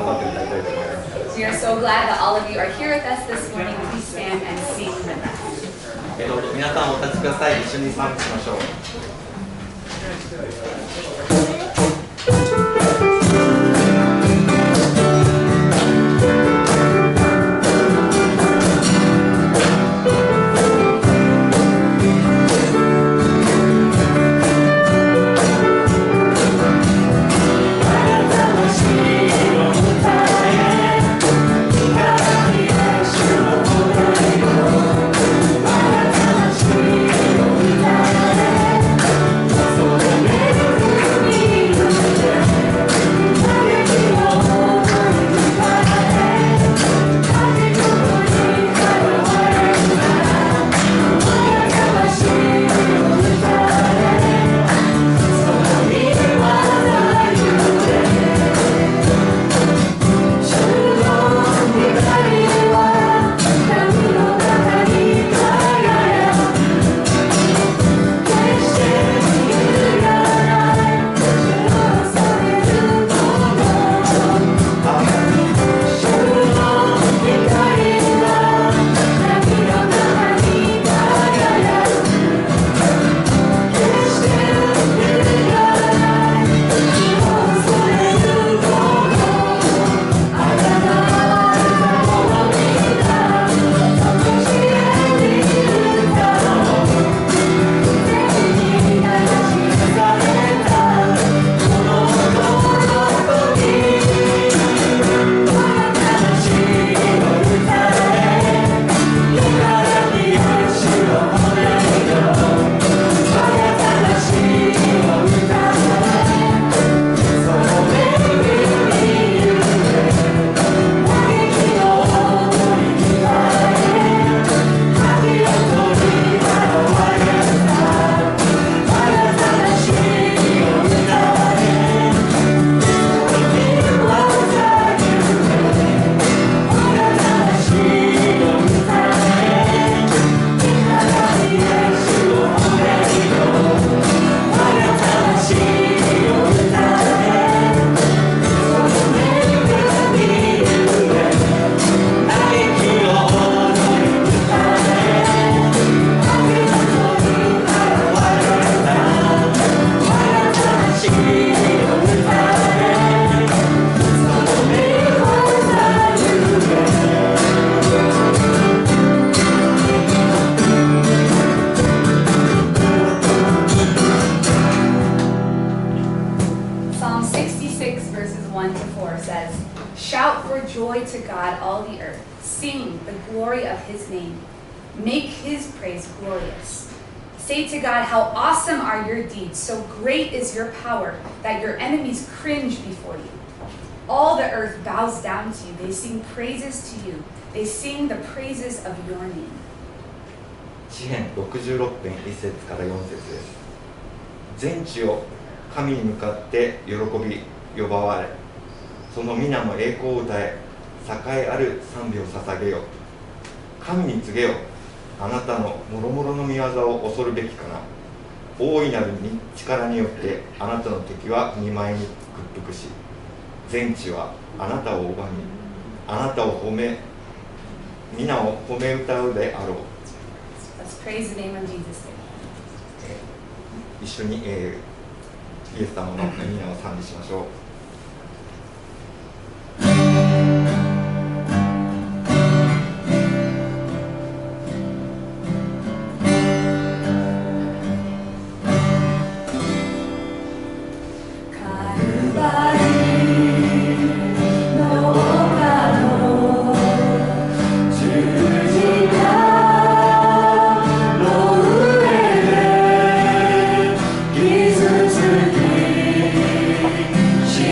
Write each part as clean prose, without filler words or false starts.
頑張って歌いたいと思います。We are so glad that all of you are here with us this morning. Please stand and sing with us. どうぞ皆さんお立ちください。一緒に賛美しましょう。Shout for joy to God, all the earth. Sing the glory of his name. Make his praise glorious. Say to God, how awesome are your deeds. So great is your power that your enemies cringe before you. All the earth bows down to you. They sing praises to you. They sing the praises of your name. 詩編66編1節から4節です。全地を神に向かって喜び呼ばわれ、その皆の栄光を歌え、栄えある賛美を捧げよ。神に告げよ。あなたの諸々の御業を恐るべきかな。大いなる力によってあなたの敵は見舞いに屈服し、全地はあなたを拝み、あなたを褒め、皆を褒め歌うであろう。Let's praise the name of Jesus. 一緒に、イエス様の皆を賛美しましょう。傷つき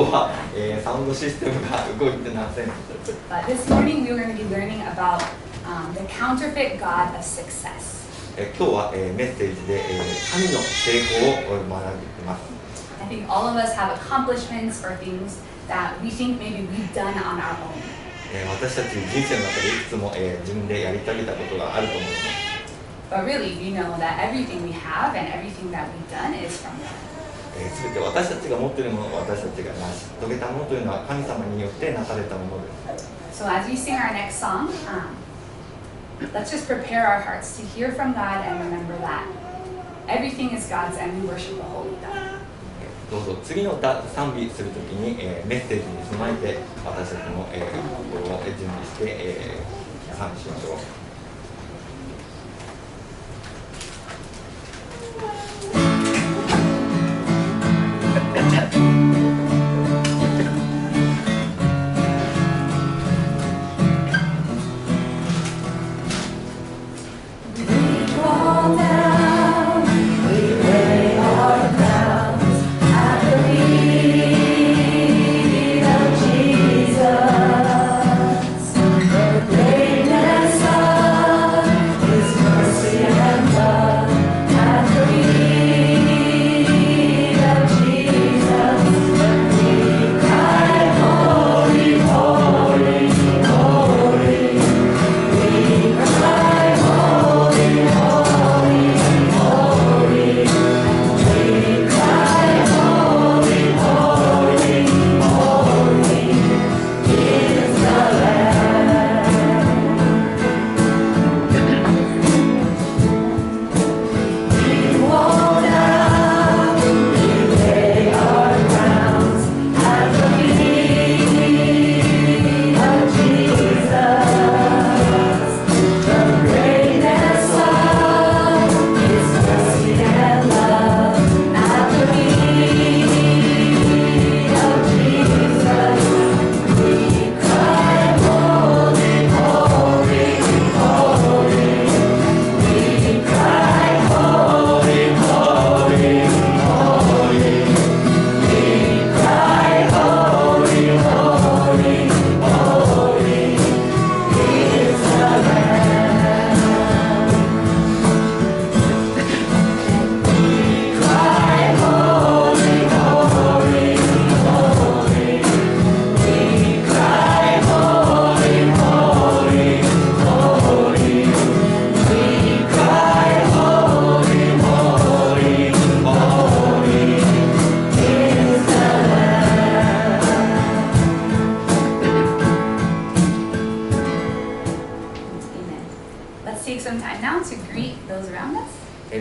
日は、サウンドシステムが動いてません。This morning we were going to be learning about the counterfeit God of success. 今日は、メッセージで、神の成功を学んでいきます。I think all of us have accomplishments or things that we think maybe we've done on our own. 私たち人生の中でいくつも、自分でやり遂げたことがあると思います。But really, we know that everything we have and everything that we've done is from God. すべて私たちが持っているもの、私たちが成し遂げたものというのは神様によってなされたものです。So as we sing our next song, let's just prepare our hearts to hear from God and remember that everything is God's and we worship the Holy God. どうぞ次の賛美するときに、メッセージに備えて私たちも、心を準備して、賛美しましょう。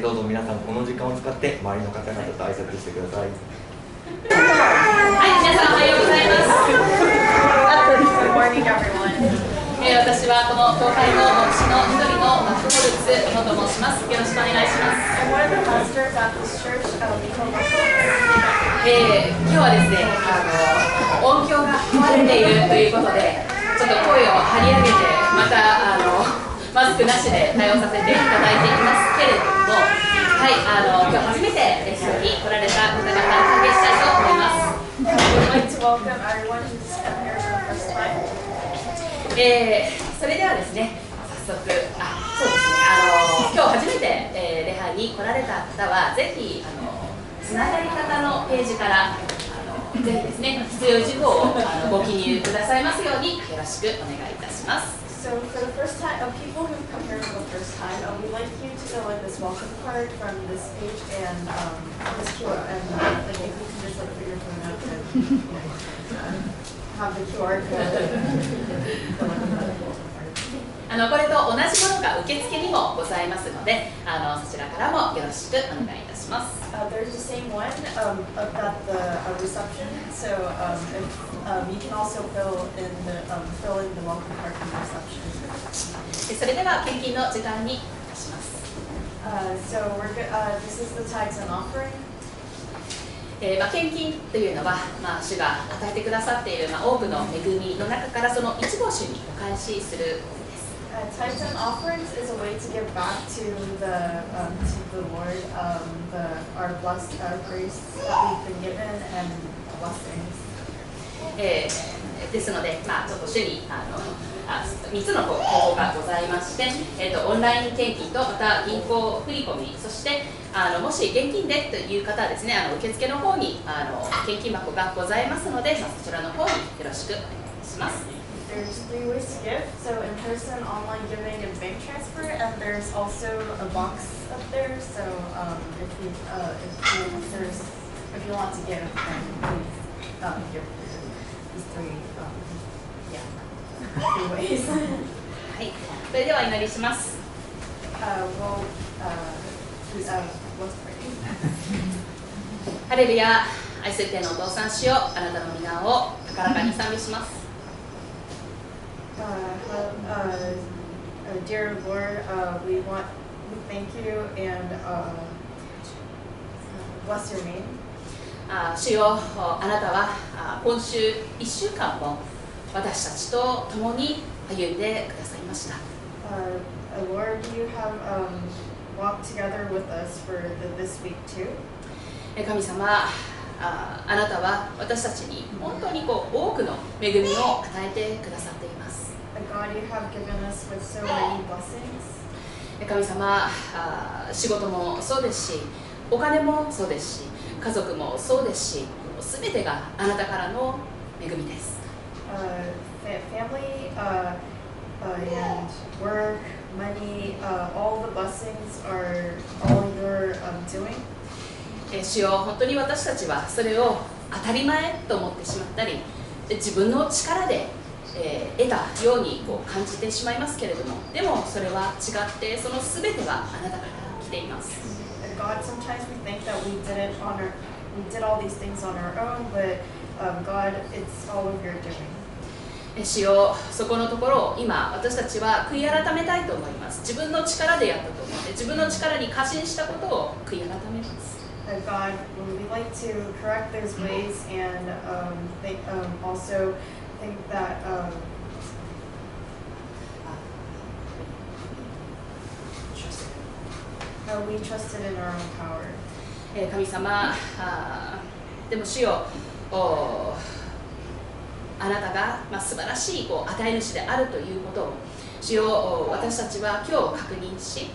どうぞ皆さんこの時間を使って周りの方々と挨拶してください。はい、皆さんおはようございます。私はこの教会の牧師の一人のマック・ホルツと申します。よろしくお願いします。今日はですね、音響が壊れているということで、ちょっと声を張り上げて、またマスクなしで対応させていただいていますけれども、はい、今日初めてレッスンに来られた方々を歓迎したいと思います。それではですね、早速、そうですね、今日初めて、礼拝に来られた方は、ぜひつながり方のページからぜひですね、必要事項をご記入くださいますようによろしくお願いいたします。So for the first time, people who've come here for the first time, we'd like you to fill in this welcome card from this page and this QR, and like if you can just like put your phone up and have the QR code. これと同じものが受付にもございますので、そちらからもよろしくお願いいたします。There's the same one at the reception, so if you can also fill in the welcome card from the reception. それでは献金の時間にいたします。So this is the tithes and offering. 献金というのは、主が与えてくださっている、多くの恵みの中からその一部を主にお返しする。Tithes and offerings is a way to give back to the Lord our grace that we've been given and blessings. ですので、ちょっと主に3つの方法がございまして、オンライン献金とまた銀行振込、そしてもし現金でという方はですね、受付の方に献金箱がございますので、そちらの方によろしくお願いします。There's 3 ways to give. So in person, online giving, and bank transfer. And there's also a box up there. So if you want to give, then please give these 3 ways. はい、それでは祈りします。ハレルヤ、愛する天のお父さん、主よ、あなたの皆を高らかに賛美します。Dear Lord, we thank you and bless your name. 主よ、あなたは今週1週間も私たちと共に歩んでくださいました。Lord, you have walked together with us for this week too. 神様、あなたは私たちに本当に多くの恵みを与えてくださっています。God, you have given us with so many blessings. 神様、仕事もそうですし、お金もそうですし、家族もそうですし、すべてがあなたからの恵みです。Family and work, money, all the blessings are all your doing. 主よ、本当に私たちはそれを当たり前と思ってしまったり、自分の力で、得たように感じてしまいますけれども、でもそれは違って、そのすべてはあなたから来ています。God, sometimes we think that we did all these things on our own, but God, it's all of your doing. 主よ、そこのところを今私たちは悔い改めたいと思います。自分の力でやったと思って、自分の力に過信したことを悔い改めます。God, we like to correct those ways and also think that we trusted in our own power. 神様、でも主よ、あなたが素晴らしい与え主であるということを主よ、私たちは今日確認し、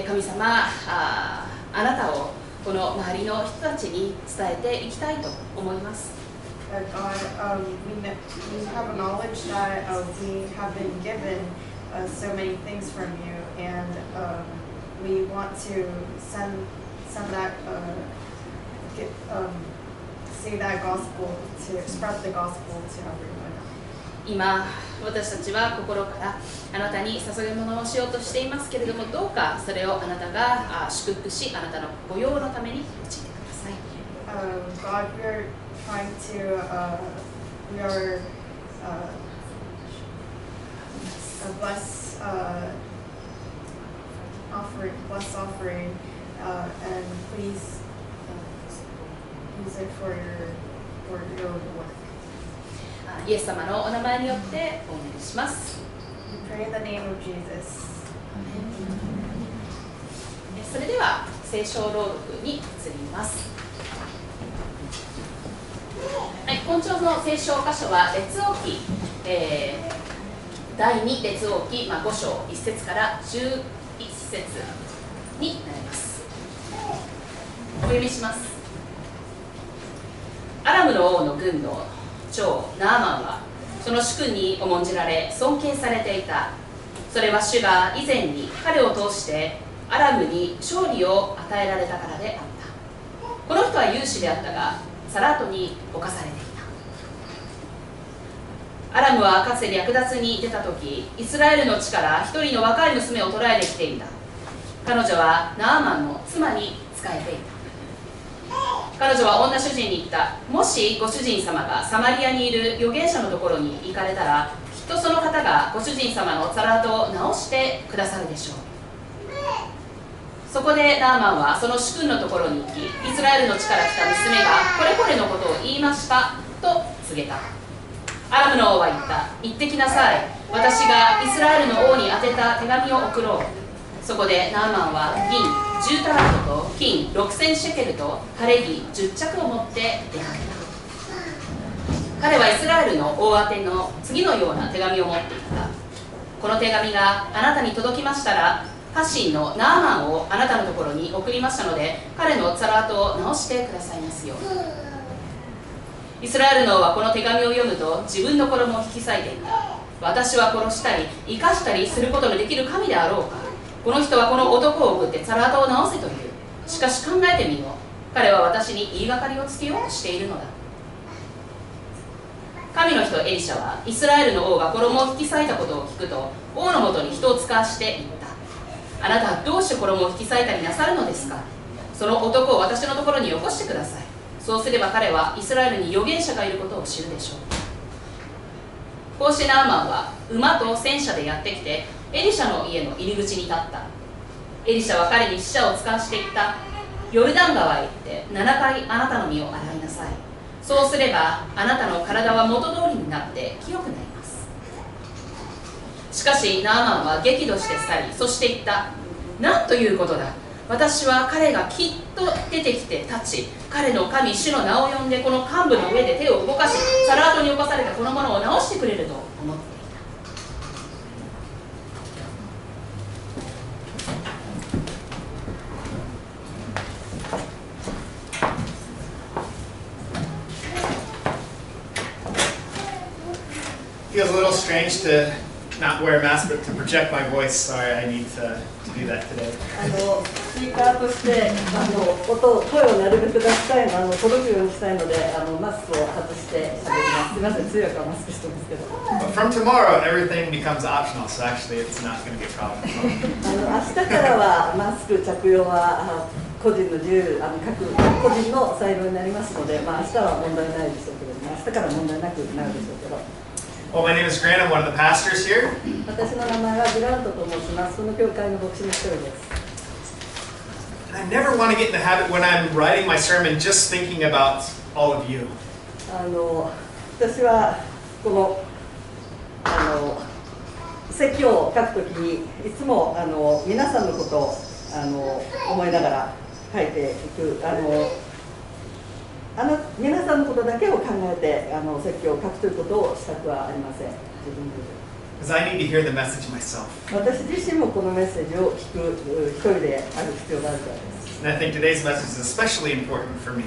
神様、あなたをこの周りの人たちに伝えていきたいと思います。God, we have knowledge that we have been given so many things from you, and we want to send that, say that gospel to spread the gospel to everyone. 今私たちは心からあなたに捧げ物をしようとしていますけれども、どうかそれをあなたが祝福し、あなたのご用のために用いてください。God, we are trying to bless offering, and please use it for your work. イエス様のお名前によってお願いします。We pray in the name of Jesus. それでは聖書朗読に移ります。はい、今朝の聖書箇所は列王記、第2列王記、5章1節から11節になります。お読みします。アラムの王の軍の長ナーマンはその主君に重んじられ尊敬されていた。それは主が以前に彼を通してアラムに勝利を与えられたからであった。この人は勇士であったがサラートに侵されていた。アラムはかつて略奪に出た時、イスラエルの地から一人の若い娘を捕らえてきていた。彼女はナーマンの妻に仕えていた。彼女は女主人に言った。もしご主人様がサマリアにいる預言者のところに行かれたら、きっとその方がご主人様のサラートを直してくださるでしょう。そこでナーマンはその主君のところに行き、イスラエルの地から来た娘がこれこれのことを言いましたと告げた。アラムの王は言った。行ってきなさい。私がイスラエルの王に宛てた手紙を送ろう。そこでナーマンは銀10タラントと金6000シェケルと晴れ着10着を持って出かけた。彼はイスラエルの王宛ての次のような手紙を持っていた。この手紙があなたに届きましたら、家臣のナーマンをあなたのところに送りましたので、彼のツァラートを直してくださいますように。イスラエルの王はこの手紙を読むと自分の衣を引き裂いていた。私は殺したり生かしたりすることのできる神であろうか。この人はこの男を送ってツァラートを直せという。しかし考えてみよう。彼は私に言いがかりをつけようとしているのだ。神の人エリシャはイスラエルの王が衣を引き裂いたことを聞くと、王のもとに人を使わして言った。あなたはどうして衣を引き裂いたりなさるのですか。その男を私のところによこしてください。そうすれば彼はイスラエルに預言者がいることを知るでしょう。こうしてナーマンは馬と戦車でやってきてエリシャの家の入り口に立った。エリシャは彼に使者を使わしていった。ヨルダン川へ行って7回あなたの身を洗いなさい。そうすればあなたの体は元通りになって清くなります。しかしナーマンは激怒して去り、そして言った。なんということだ。私は彼がきっと出てきて立ち、彼の神主の名を呼んでこの幹部の上で手を動かし、サラートに起こされたこのものを直してくれると思っていた。Feels a little strange to not wear a mask, but to project my voice. Sorry, I need to do that today. スピーカーとして声をなるべく出したいの、届くようにしたいので、マスクを外して喋ります。すみません、通訳はマスクしてますけど。But from tomorrow, everything becomes optional, so actually it's not going to be a problem. 明日からはマスク着用は個人の自由、個人の裁量になりますので、明日は問題ないでしょうけれども、明日から問題なくなるでしょうけど。Well, my name is Grant. I'm one of the pastors here. 私の名前はグラントと申します。この教会の牧師の一人です。I never want to get in the habit when I'm writing my sermon just thinking about all of you. 私はこの説教を書くときにいつも皆さんのことを思いながら書いていく。皆さんのことだけを考えて説教を書くということをしたくはありません。自分で。Because I need to hear the message myself. 私自身もこのメッセージを聞く一人である必要があるからです。And I think today's message is especially important for me.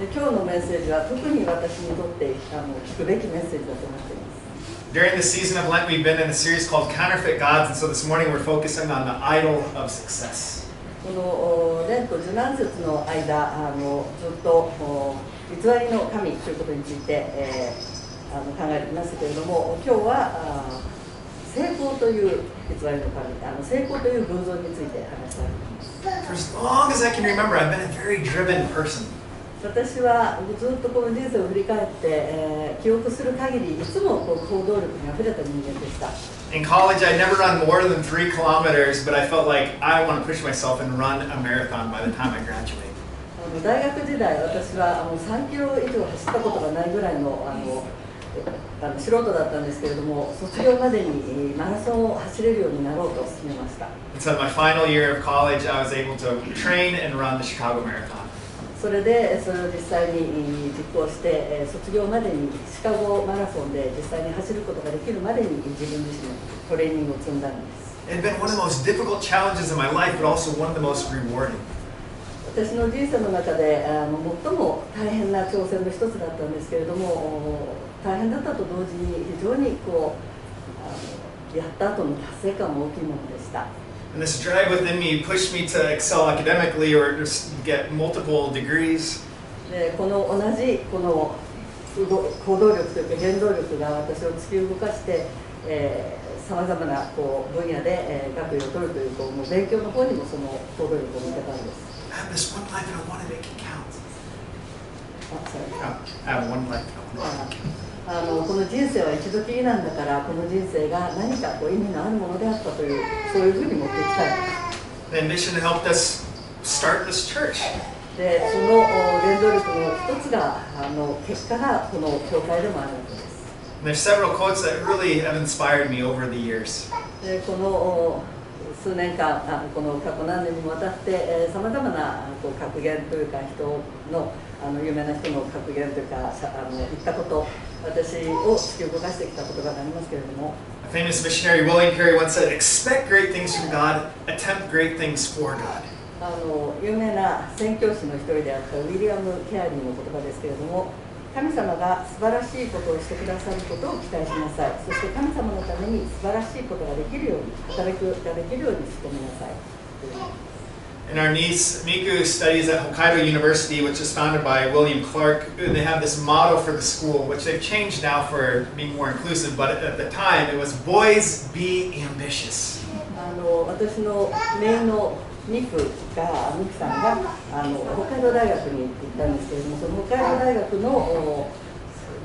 で今日のメッセージは特に私にとって聞くべきメッセージだと思っています。During the season of Lent, we've been in a series called Counterfeit Gods, and so this morning we're focusing on the idol of success. このレント受難節の間ずっと偽りの神ということについて、考えてきましたけれども、今日は成功という偽りの神、成功という偶像について話したいと思います。For as long as I can remember, I've been a very driven person. 私はずっとこの人生を振り返って、記憶する限りいつも行動力にあふれた人間でした。In college, I never run more than 3 kilometers, but I felt like I want to push myself and run a marathon by the time I graduate. 大学時代、私は3キロ以上走ったことがないぐらいの素人だったんですけれども、卒業までにマラソンを走れるようになろうと決めました。And so in my final year of college, I was able to train and run the Chicago Marathon. それを実際に実行して、卒業までにシカゴマラソンで実際に走ることができるまでに自分自身のトレーニングを積んだんです。It had been one of the most difficult challenges in my life, but also one of the most rewarding. 私の人生の中で最も大変な挑戦の一つだったんですけれども、大変だったと同時に非常にやった後の達成感も大きいものでした。And this drive within me pushed me to excel academically or just get multiple degrees. で同じ行動力というか原動力が私を突き動かしてさまざまな分野で学位を取るというもう勉強の方にもその行動力を向けたんです。I have this one life and I want to make it count. I have one life and I want to make it count. この人生は一度きりなんだから、この人生が何か意味のあるものであったという、そういうふうに持っていきたい。The mission helped us start this church. で、その原動力の一つが結果がこの教会でもあるわけです。And there's several quotes that really have inspired me over the years. で、この数年間、この過去何年にもわたってさまざまな格言というか、人の有名な人の格言というか言ったこと、私を突き動かしてきた言葉がありますけれども、 A famous missionary, William Carey, once said, "Expect great things from God, attempt great things for God." 有名な宣教師の一人であったウィリアム・ケアリーの言葉ですけれども、神様が素晴らしいことをしてくださることを期待しなさい。そして神様のために素晴らしいことができるように、働きができるように努めなさい。 And our niece Miku studies at Hokkaido University, which is founded by William Clark. They have this motto for the school, which they've changed now for being more inclusive, but at the time it was "Boys be ambitious." 私の姪のミクさんが北海道大学に行ったんですけれども、その北海道大学の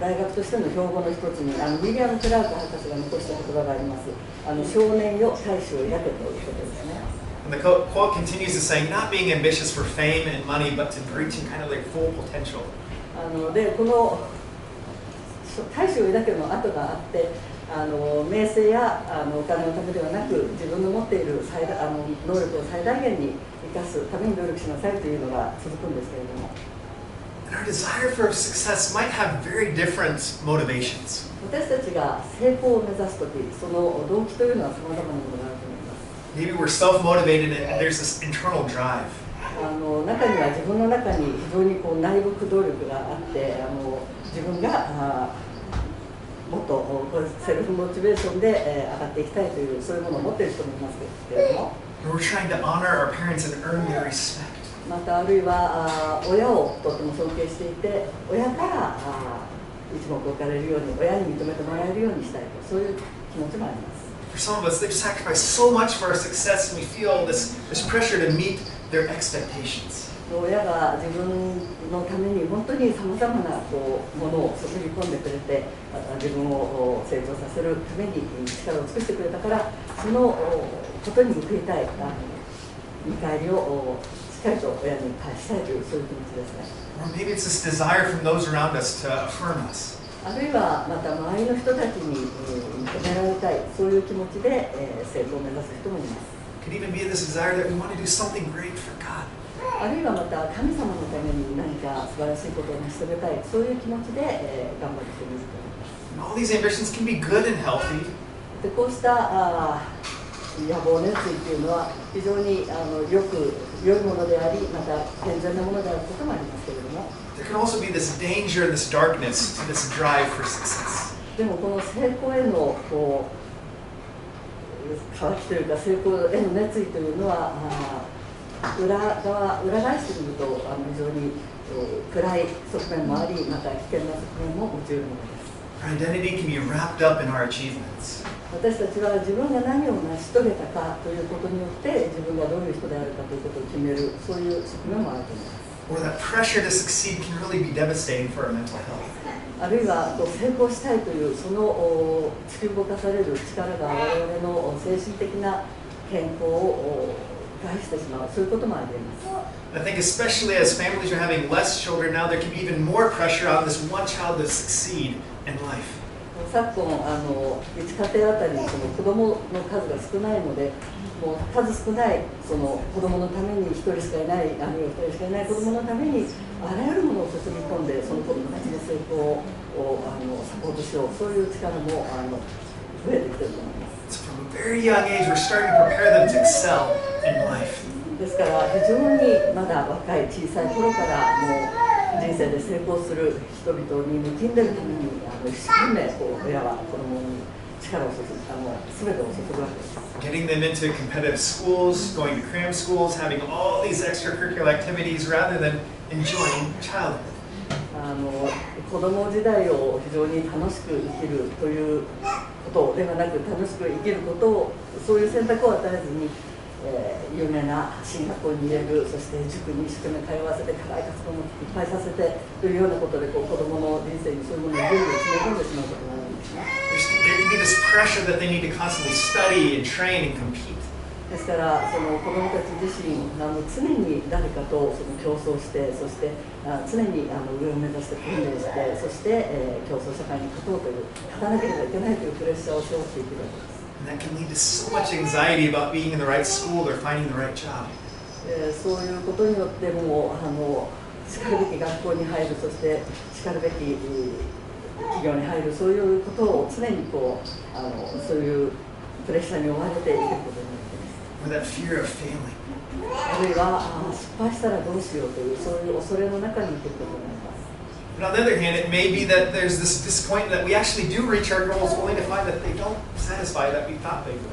大学としての標語の一つにウィリアム・クラーク博士が残した言葉があります。少年よ大志を抱けということですね。 And the quote continues to say, "Not being ambitious for fame and money, but to reaching kind of their full potential." でこの大志を抱けの後があって、名声やお金のためではなく、自分の持っている能力を最大限に生かすために努力しなさいというのが続くんですけれども。 And our desire for success might have very different motivations. 私たちが成功を目指すとき、その動機というのはさまざまなものがあると思います。 Maybe we're self-motivated and there's this internal drive. 中には自分の中に非常に内部動力があって、自分がもっとセルフモチベーションで上がっていきたいという、そういうものを持っている人もいますけれども、 We're trying to honor our parents and earn their respect. またあるいは親をとても尊敬していて、親から一目置かれるように、親に認めてもらえるようにしたいと、そういう気持ちもあります。 For some of us, they've sacrificed so much for our success, and we feel this pressure to meet their expectations. 親が自分のために本当にさまざまなものを注ぎ込んでくれて、また自分を成長させるために力を尽くしてくれたから、そのことに報いたい、見返りをしっかりと親に返したいという、そういう気持ちですね。 Or maybe it's this desire from those around us to affirm us. あるいはまた周りの人たちに認められたい、そういう気持ちで成功を目指す人もいます。 It could even be this desire that we want to do something great for God. あるいはまた神様のために何か素晴らしいことを成し遂げたい、そういう気持ちで頑張る人もいると思います。 And all these ambitions can be good and healthy. でこうした野望熱意というのは非常に良いものであり、また健全なものであることもありますけれども、 There can also be this danger and this darkness to this drive for success. でもこの成功への渇きというか、成功への熱意というのは裏返してみると非常に暗い側面もあり、また危険な側面も持ち得るものです。 Our identity can be wrapped up in our achievements. 私たちは自分が何を成し遂げたかということによって自分がどういう人であるかということを決める、そういう側面もあると思います。 Or that pressure to succeed can really be devastating for our mental health. あるいは成功したいというその突き動かされる力が我々の精神的な健康を害してしまう、そういうこともあります。 I think especially as families are having less children now, there can be even more pressure on this one child to succeed in life. 昨今1家庭あたりその子供の数が少ないので、もう数少ないその子供のために1人しかいない、あるいは2人しかいない子供のためにあらゆるものを注ぎ込んで、その子供たちの成功をサポートしよう、そういう力も増えてきていると思います。 So from a very young age, we're starting to prepare them to excel in life. ですから非常にまだ若い小さい頃からもう人生で成功する人々に向きんでるために一生懸命親は子供に力を注ぐ、全てを注ぐわけです。 Getting them into competitive schools, going to cram schools, having all these extracurricular activities rather than enjoying childhood. 子供時代を非常に楽しく生きるということではなく、楽しく生きることを、そういう選択を与えずに、有名な進学校に入れる、そして塾に一生懸命通わせて、課外活動もいっぱいさせてというようなことで子供の人生にそういうものをぐんぐん詰め込んでしまうことがあるんですね。There can be this pressure that they need to constantly study and train and compete. ですからその子どもたち自身常に誰かと競争して、そして常に上を目指して訓練して、そして、競争社会に勝とうという、勝たなければいけないというプレッシャーを背負っていくわけです。 And that can lead to so much anxiety about being in the right school or finding the right job. そういうことによってもしかるべき学校に入る、そしてしかるべき企業に入るそういうことを常にそういうプレッシャーに追われていることになっています。 or that fear of failing. あるいは失敗したらどうしようというそういう恐れの中にいることになります。 But on the other hand, it may be that there's this disappointment that we actually do reach our goals only to find that they don't satisfy that we thought they would.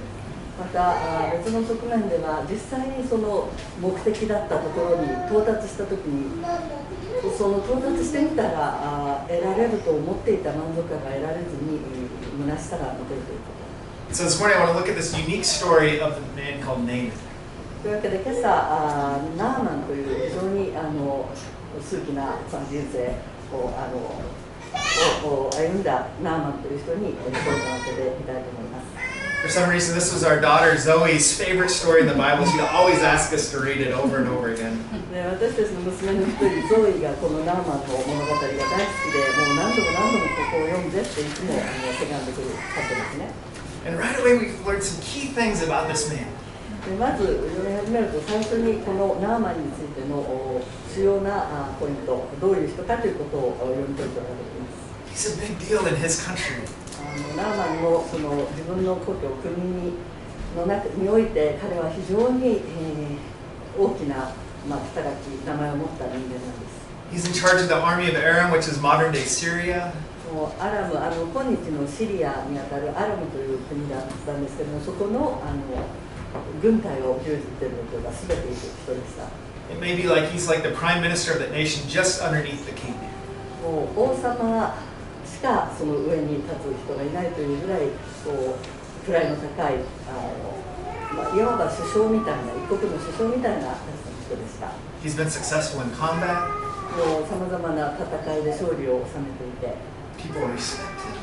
また別の側面では実際にその目的だったところに到達したときにその到達してみたら得られると思っていた満足感が得られずに虚しさが残るということ。 So this morning I want to look at this unique story of the man called Naaman. というわけで今朝ナーマンという非常に数奇な人生を歩んだナーマンという人に声をかけてみたいと思います。 For some reason, this was our daughter Zoe's favorite story in the Bible. She'd always ask us to read it over and over again. 私たちの娘の一人ゾイがこのナーマンの物語が大好きでもう何度もここを読んでっていつも手紙でくる方ですね。 And right away, we've learned some key things about this man. でまず読み始めると最初にこのナーマンについての主要なポイントどういう人かということを読み取ることができます。 He's a big deal in his country. ナーマンのその自分の故郷国の中において彼は非常に、大きな、肩書き名前を持った人間なんです。 He's in charge of the army of Aram, which is modern day Syria. アラム今日のシリアにあたるアラムという国だったんですけどもそこの軍隊を牛耳っていることが全ている人でした。 It may be like he's like the prime minister of that nation just underneath the king. もう王様しかその上に立つ人がいないというぐらい位の高いいわば首相みたいな一国の首相みたいな人でした。 He's been successful in combat. もうさまざまな戦いで勝利を収めていて People respect him.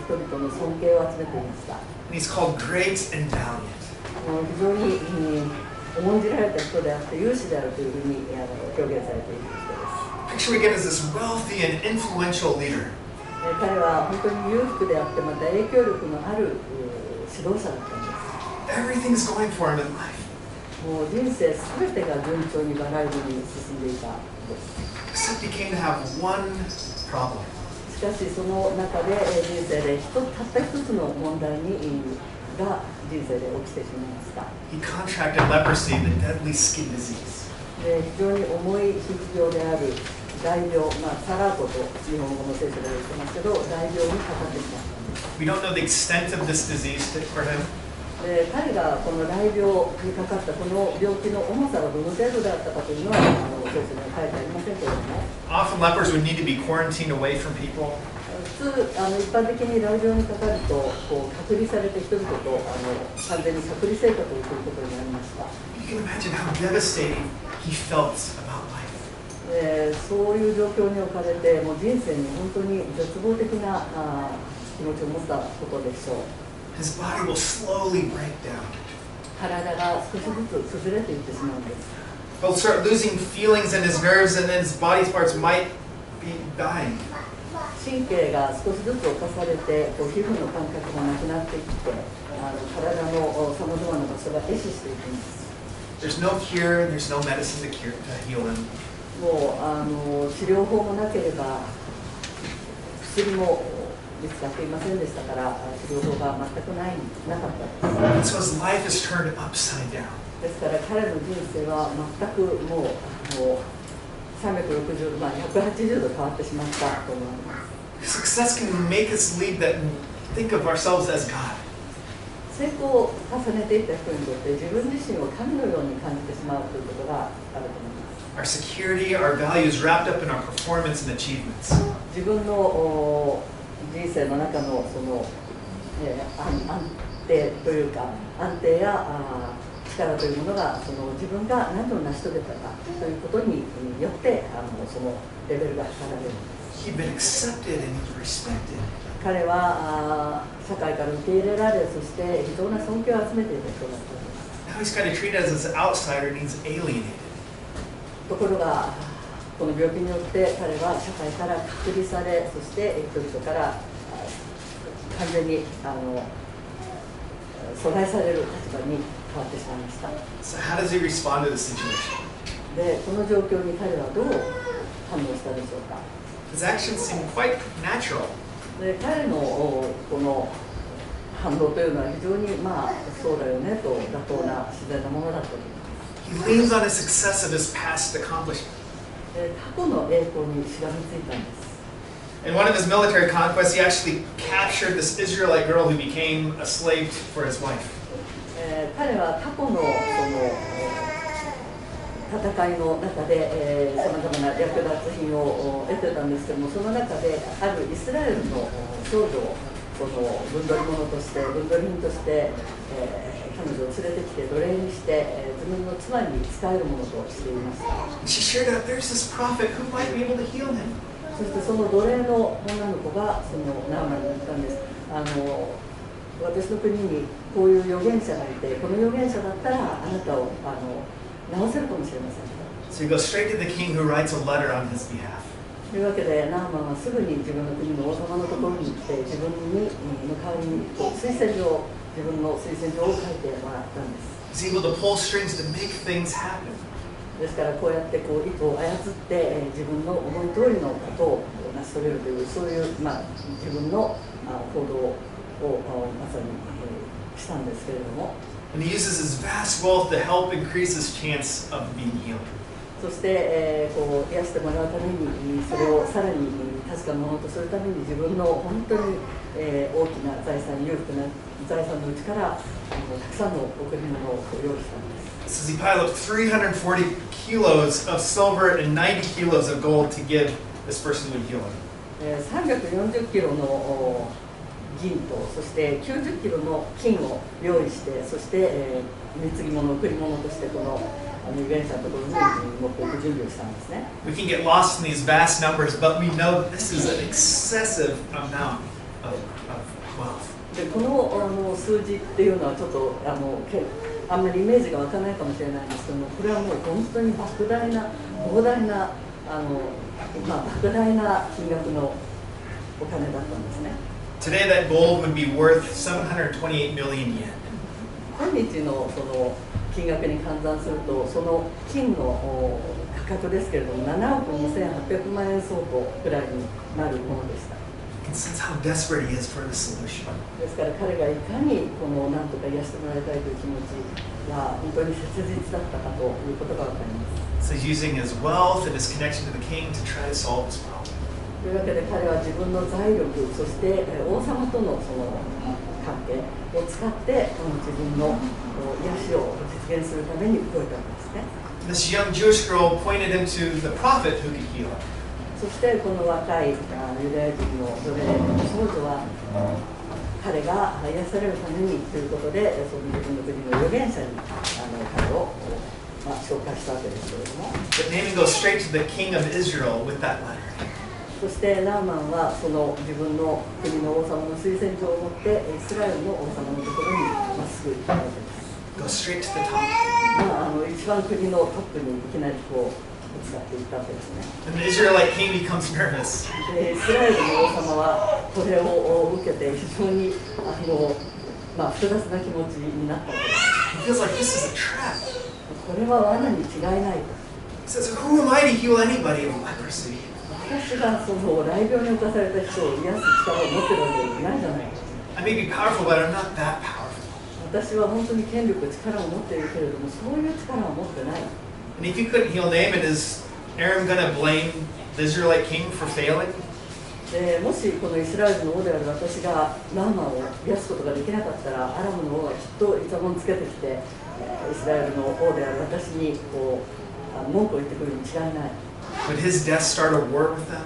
人々の尊敬を集めていました。 And he's called great and valiant. もう非常に重んじられた人であって勇士であるというふうに表現されている人です。 Picture we get as this wealthy and influential leader. 彼は本当に裕福であってまた影響力のある指導者だったんです。 Everything's going for him in life. もう人生すべてが順調にバラ色に進んでいたんです。 Except he came to have one problem. しかしその中で人生でたった一つの問題が人生で起きてしまいました。 He contracted leprosy, the deadly skin disease. で非常に重い皮膚病である大病、サラートと日本語の聖書で言ってますけど大病にかかってしまったんです。 We don't know the extent of this disease for him. で彼がこの大病にかかったこの病気の重さがどの程度であったかというのは聖書には書いてありませんけれども Often lepers would need to be quarantined away from people. 普通一般的に大病にかかると隔離されて人々と完全に隔離生活をすることになりました。 You can imagine how devastating he felt about life. そういう状況に置かれてもう人生に本当に絶望的な気持ちを持ったことでしょう。 His body will slowly break down. 体が少しずつ崩れていってしまうんです。 He'll start losing feelings in his nerves, and then his body parts might be dying. 神経が少しずつ侵されて皮膚の感覚がなくなっていって体のさまざまな場所が壊死していきます。 There's no cure, there's no medicine to heal him. もう治療法もなければ薬も見つかっていませんでしたから治療法が全くなかったです。 So his life is turned upside down. ですから彼の人生は全くもう360、180度変わってしまったと思います。 Success can make us lead that think of ourselves as God. 成功を重ねていった人にとって自分自身を神のように感じてしまうということがあると思います。 Our security, our values wrapped up in our performance and achievements. 自分の人生の中のその、安定というか安定や力というものがその自分が何を成し遂げたかということによってそのレベルが測られるんです。 He'd been accepted and he was respected. 彼は社会から受け入れられそして非常な尊敬を集めていた人だったんです。 Now he's kind of treated as an outsider and he's alienated. ところがこの病気によって彼は社会から隔離されそして人々から完全に阻害される立場に変わってしまいました。 So how does he respond to the situation? でこの状況に彼はどう反応したでしょうか。 His actions seem quite natural. で彼のこの反応というのは非常にそうだよねと妥当な自然なものだったと思います。He leans on his success of his past accomplishment. 過去の栄光にしがみついたんです。In one of his military conquests, he actually captured this Israelite girl who became a slave for his wife. 彼は過去の戦いの中でさまざまな略奪品を得てたんですけども、その中であるイスラエルの少女を分取り物として分取り品として、彼女を連れてきて奴隷にして、自分の妻に仕えるものとしていました。She shared out there's this prophet who might be able to heal him. そしてその奴隷の女の子がそのナーマンに言ったんです。私の国にこういう預言者がいて、この預言者だったらあなたを治せるかもしれません。So he goes straight to the king who writes a letter on his behalf. というわけでナーマンはすぐに自分の国の王様のところに行って自分に向かうに自分の推薦状を書いてもらったんです。He's able to pull strings to make things happen. ですからこうやって糸を操って、自分の思い通りのことを成し遂げるというそういう、自分の行動をまさに、したんですけれども。And he uses his vast wealth to help increase his chance of being healed. そして、癒してもらうためにそれをさらに確かなものとするために自分の本当に、大きな財産、裕福な財産のうちからたくさんの贈り物を用意したんです。It says he piled up 340 kilos of silver and 90 kilos of gold to give this person who would heal him. 340キロの銀とそして90キロの金を用意して、そして、貢ぎ物、贈り物としてこの預言者のところに持っていく準備をしたんですね。We can get lost in these vast numbers, but we know that this is an excessive amount of wealth. でこの数字っていうのはちょっとあんまりイメージが湧かないかもしれないんですけども、これはもう本当に莫大な膨大な莫大な金額のお金だったんですね。Today, that gold would be worth 728 million yen. 今日のその金額に換算すると、その金の価格ですけれども、7億2800万円相当くらいになるものでした。You can sense how desperate he is for the solution. ですから彼がいかに何とか癒してもらいたいという気持ちが本当に切実だったかということがわかります。So he's using his wealth and his connection to the king to try to solve his problem. というわけで彼は自分の財力、そして王様とのその関係を使って自分の癒しを実現するために動いたんですね。This young Jewish girl pointed him to the prophet who could heal him. そしてこの若いユダヤ人の奴隷の少女は彼が癒されるためにということで、その自分の国の預言者に彼を紹介したわけですけれども。But Naaman goes straight to the king of Israel with that letter. そしてナーマンはその自分の国の王様の推薦状を持ってイスラエルの王様のところにまっすぐ行ったわけです。Go straight to the top. 一番国のトップにいきなり使っていったわけですね。And the Israelite king becomes nervous. でイスラエルの王様はこれを受けて非常に複雑な気持ちになったわけです。He feels like this is a trap. これは罠に違いないと。He says, "Who am I to heal anybody of leprosy?" 私がその雷病に侵された人を癒す力を持ってるわけじゃないじゃないか。 I may be powerful, but I'm not that powerful. 私は本当に権力、力を持っているけれども、そういう力は持ってない。And if you couldn't heal Naaman, is Aram going to blame the Israelite king for failing? もしこのイスラエルの王である私がナーマンを癒すことができなかったら、アラムの王はきっとイチャモンつけてきて、イスラエルの王である私に文句を言ってくるに違いない。Would his death start a war with them?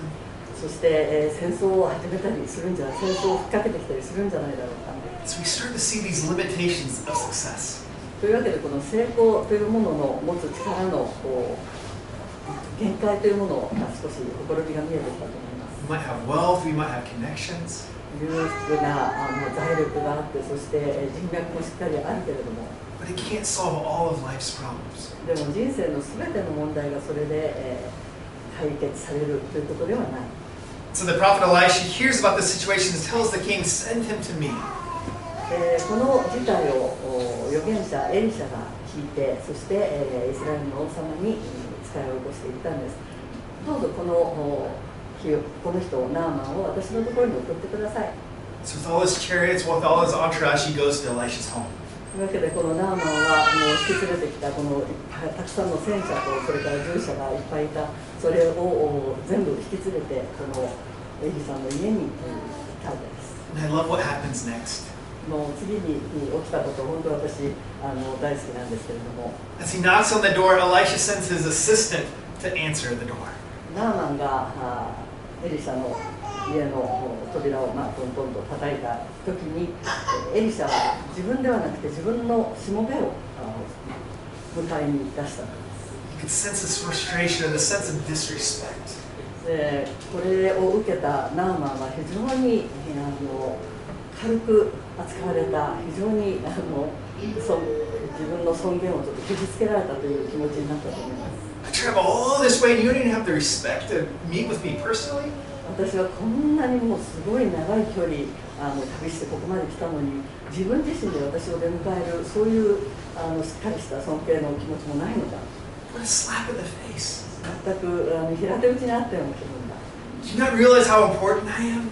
そして、戦争を始めたりするんじゃない、戦争を吹っかけてきたりするんじゃないだろうか。So we start to see these limitations of success. というわけで、この成功というものの持つ力の限界というものが少しほころびが見えてきたと思います。We might have wealth, we might have connections. 裕福な財力があって、そして人脈もしっかりあるけれども、But it can't solve all of life's problems. でも人生のすべての問題がそれで、解決されるということではない。So the prophet Elisha hears about the situation and tells the king, "Send him to me." この事態を預言者エリシャが聞いて、そして、イスラエルの王様に使いを起こしていったんです。どうぞこのこの人ナーマンを私のところに送ってください。 So with all his chariots, with all his entourage, he goes to Elisha's home. というわけでこのナーマンは引き連れてきたこのたくさんの戦車とそれから従者がいっぱいいた、それを全部引き連れてこのエリさんの家に来たわけです。 And I love what happens next. もう次に起きたこと、本当私大好きなんですけれども、 As he knocks on the door, Elisha sends his assistant to answer the door. ナーマンがエリシャの家の扉をトントンと叩いた時に、エリシャは自分ではなくて自分のしもべを迎えに出したのです。 You could sense his frustration and the sense of disrespect. でこれを受けたナーマンは非常に軽く扱われた、非常に自分の尊厳をちょっと傷つけられたという気持ちになったと思います。 I travel all this way and you don't even have the respect to meet with me personally? 私はこんなにもうすごい長い距離旅してここまで来たのに、自分自身で私を出迎える、そういうしっかりした尊敬の気持ちもないのか。 What a slap in the face. 全く平手打ちにあったような気分だ。 Do you not realize how important I am?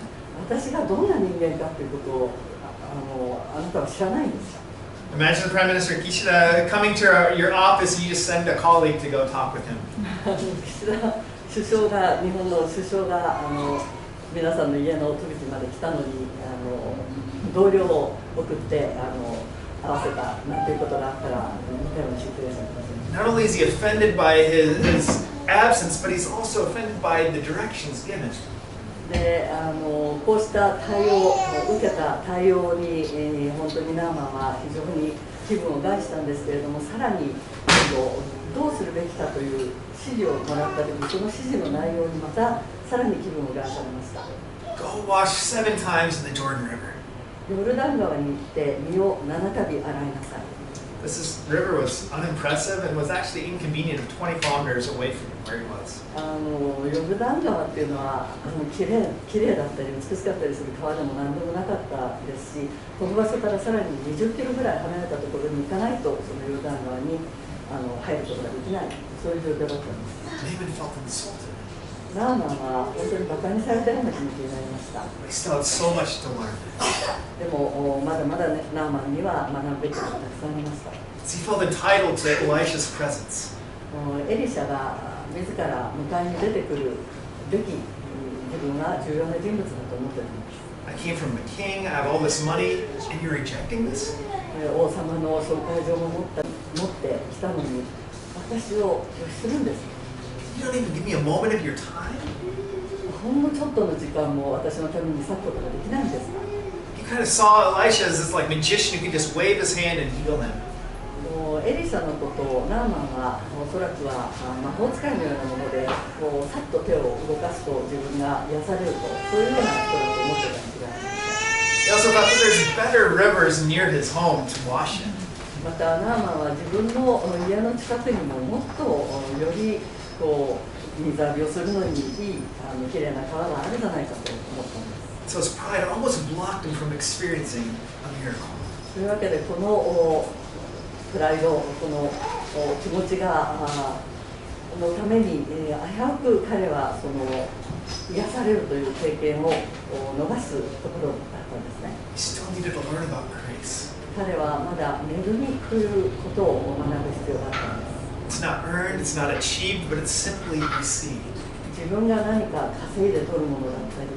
私がどんな人間かということをあなたは知らないんですか。 Imagine the Prime Minister Kishida coming to your office and you just send a colleague to go talk with him. 岸田首相が、日本の首相が皆さんの家の飛び地まで来たのに同僚を送って合わせたなんていうことがあったら似たようなシチュエーションかもしれません。 Not only is he offended by his absence, but he's also offended by the directions given. でこうした対応、受けた対応に、本当にナーマンは非常に気分を害したんですけれども、さらにどうするべきかという指示をもらったとき、その指示の内容にまたさらに気分を害されました。 Go wash 7 times in the Jordan River. ヨルダン川に行って身を7度洗いなさい。 This river was unimpressive and was actually inconvenient of 20 kilometers away from where he was. ヨルダン川っていうのはきれいだったり美しかったりする川でも何でもなかったですし、この場所からさらに20キロぐらい離れたところに行かないとそのヨルダン川に入ることができない、そういう状況だったんです。 Naaman felt insulted. ナーマンは本当にバカにされたような気持ちになりました。 But he still had so much to learn. でもまだまだ、ね、ナーマンには学ぶべきことがたくさんありました。 He felt entitled to Elisha's presence. エリシャが自ら迎えに出てくるべき自分は重要な人物だと思っております。 I came from a king, I have all this money, and you're rejecting this? 王様の紹介状も持ってきたのに私を拒否するんです。 You don't even give me a moment of your time? ほんのちょっとの時間も私のために割くことができないんですか。 You kind of saw Elisha as this like magician who could just wave his hand and heal him. エリシャのことをナーマンはおそらくは魔法使いのようなものでさっと手を動かすと自分が癒されると、そういうような人だと思ってたに違いありません。 He also thought that there's better rivers near his home to wash in. またナーマンは自分の家の近くにももっとより水浴びをするのにいいきれいな川があるんじゃないかと思ったんです。 So his pride almost blocked him from experiencing a miracle. というわけでこのプライド、この気持ちがのために、危うく彼は癒されるという経験を逃すところだったんですね。 He still needed to learn about grace. 彼はまだ恵みということを学ぶ必要があったんです。 It's not earned, it's not achieved, but it's simply received. 自分が何か稼いで取るものだったり、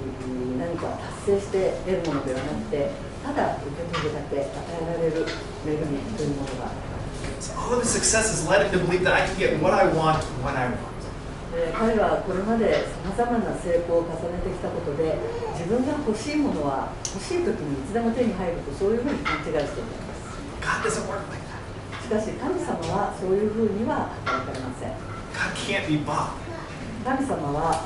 何か達成して得るものではなくて、ただ受け取るだけ与えられる恵みというものがある。 So all of his successes led him to believe that I can get what I want when I want. 彼はこれまでさまざまな成功を重ねてきたことで、自分が欲しいものは欲しい時にいつでも手に入ると、そういうふうに勘違いしていたんです。 God doesn't work like that. しかし神様はそういうふうには働かれません。 God can't be bought. 神様は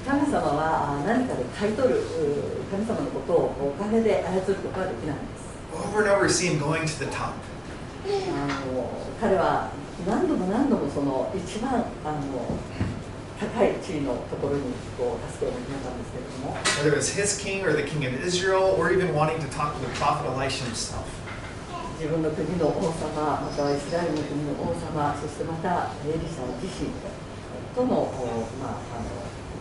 神様は何かで買い取る、神様のことをお金で操ることはできないんです。 Over and over, we see him going to the top. 彼は何度も何度もその一番高い地位のところに助けを求めたんですけれども、 Whether it was his king or the king of Israel, or even wanting to talk to the prophet Elisha himself. 自分の国の王様、またはイスラエルの国の王様、そしてまたエリシャ自身との、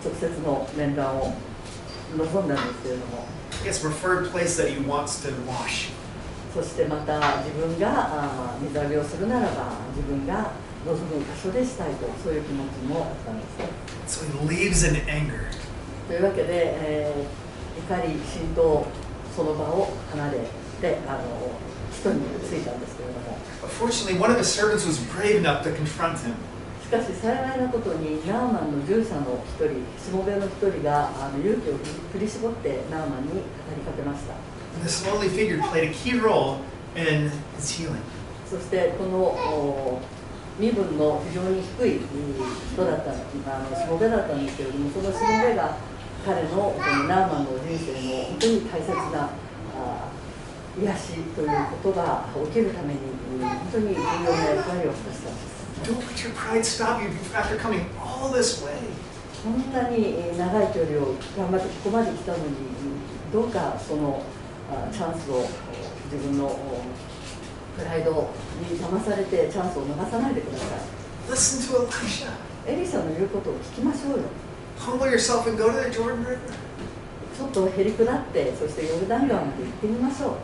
直接の面談を望んだんですけれども、His preferred place that he wants to wash. そしてまた自分が水浴びをするならば自分が望む場所でしたいと、そういう気持ちもあったんですね。So he leaves in anger. というわけで、怒り、心頭、その場を離れて人に着いたんですけれども、 But fortunately, one of his servants was brave enough to confront him. しかし幸いなことにナーマンの従者の一人、しもべの一人が勇気を振り絞ってナーマンに語りかけました。 And this lowly figure played a key role in his healing. そしてこの身分の非常に低い人だったしもべだったんですけれども、そのしもべが彼のこのナーマンの人生の本当に大切な癒しということが起きるために本当に重要な役割を果たしたんです。 Don't let your pride stop you after coming all this way. こんなに長い距離を頑張ってここまで来たのに、どうかそのチャンスを自分のプライドに騙されてチャンスを逃さないでください。 Listen to Elisha. エリシャの言うことを聞きましょうよ。 Humble yourself and go to the Jordan River. ちょっとへり下って、そしてヨルダン川まで行ってみましょう。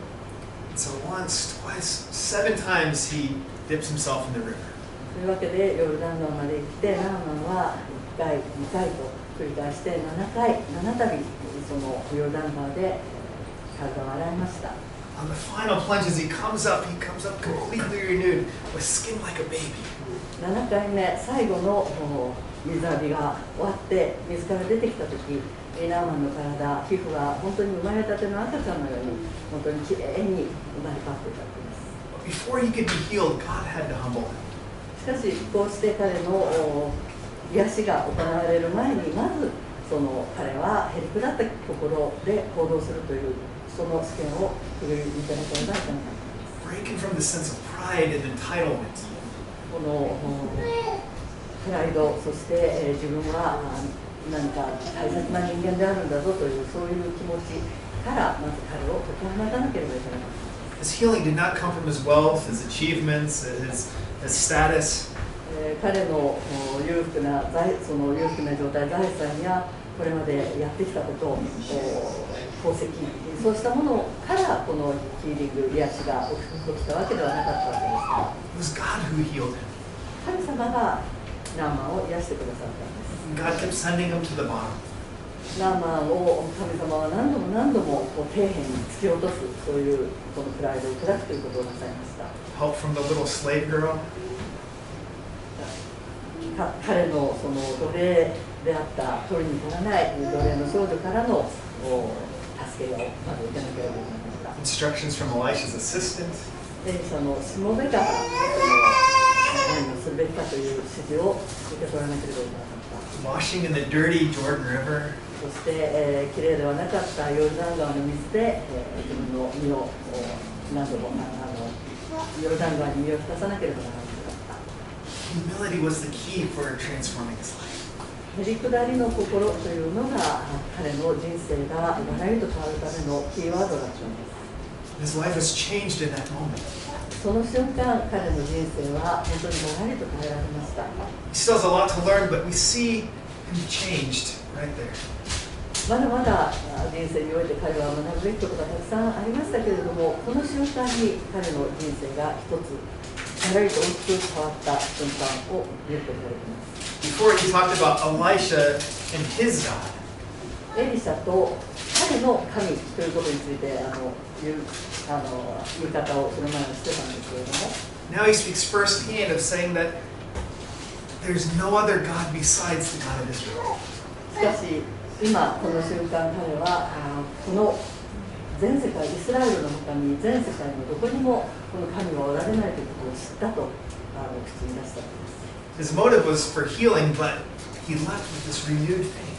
So once, twice, 7 times he dips himself in the river. というわけでヨルダン川まで行ってナーマンは1回、2回と繰り返して7度そのヨルダン川で体を洗いました。 On the final plunge, as he comes up completely renewed with skin like a baby. 7回目、最後の水浴びが終わって水から出てきたとき、ナーマンの体、皮膚は本当に生まれたての赤ちゃんのように本当にきれいに生まれ変わっていたわけです。 But before he could be healed, God had to humble him. しかしこうして彼の癒しが行われる前に、まずその彼はへりくだった心で行動するというその試験をくぐり抜けなければいけなかったんです。 Breaking from the sense of pride and entitlement. このプライド、そして自分は何か大切な人間であるんだぞというそういう気持ちからまず彼を解き放たなければいけなかった。 His healing did not come from his wealth, his achievements, his status. 彼の裕福な状態、財産やこれまでやってきたこと、功績、そうしたものからこのヒーリング、癒しが起きたわけではなかったわけですが、 It was God who healed him. 神様がナーマンを癒してくださったんです。 God kept sending him to the bottom. ナーマンを神様は何度も底辺に突き落とす、そういうこのプライドを砕くということをなさいました。 Help from the little slave girl. 彼のその奴隷であった取りに足らない奴隷の少女からの助けをまず受けなければいけなかった。 Instructions from Elisha's assistant. エリシャのしもべが何をするべきかという指示を受け取らなければいけなかった。 Washing in the dirty Jordan River. そして、きれいではなかったヨルダン川の水で、自分の身を何度もヨルダン川に身を浸さなければならなかった。 Humility was the key for transforming his life. へりくだりの心というのが彼の人生がガラリと変わるためのキーワードだったんです。 His life was changed in that moment. その瞬間、彼の人生は本当にガラリと変えられました。 He still has a lot to learn, but we see him changed right there. まだまだ人生において彼は学ぶべきことがたくさんありましたけれども、この瞬間に彼の人生が一つガラリと大きく変わった瞬間を見ることができます。 Before he talked about Elisha and his God. エリシャと彼の神ということについて言い方をその前にしてたんですけれども、 Now he speaks firsthand of saying that there's no other God besides the God of Israel. しかし今この瞬間彼はこの全世界イスラエルの他に全世界のどこにもこの神はおられないということを知ったと口に出したのです。 His motive was for healing, but he left with this renewed faith.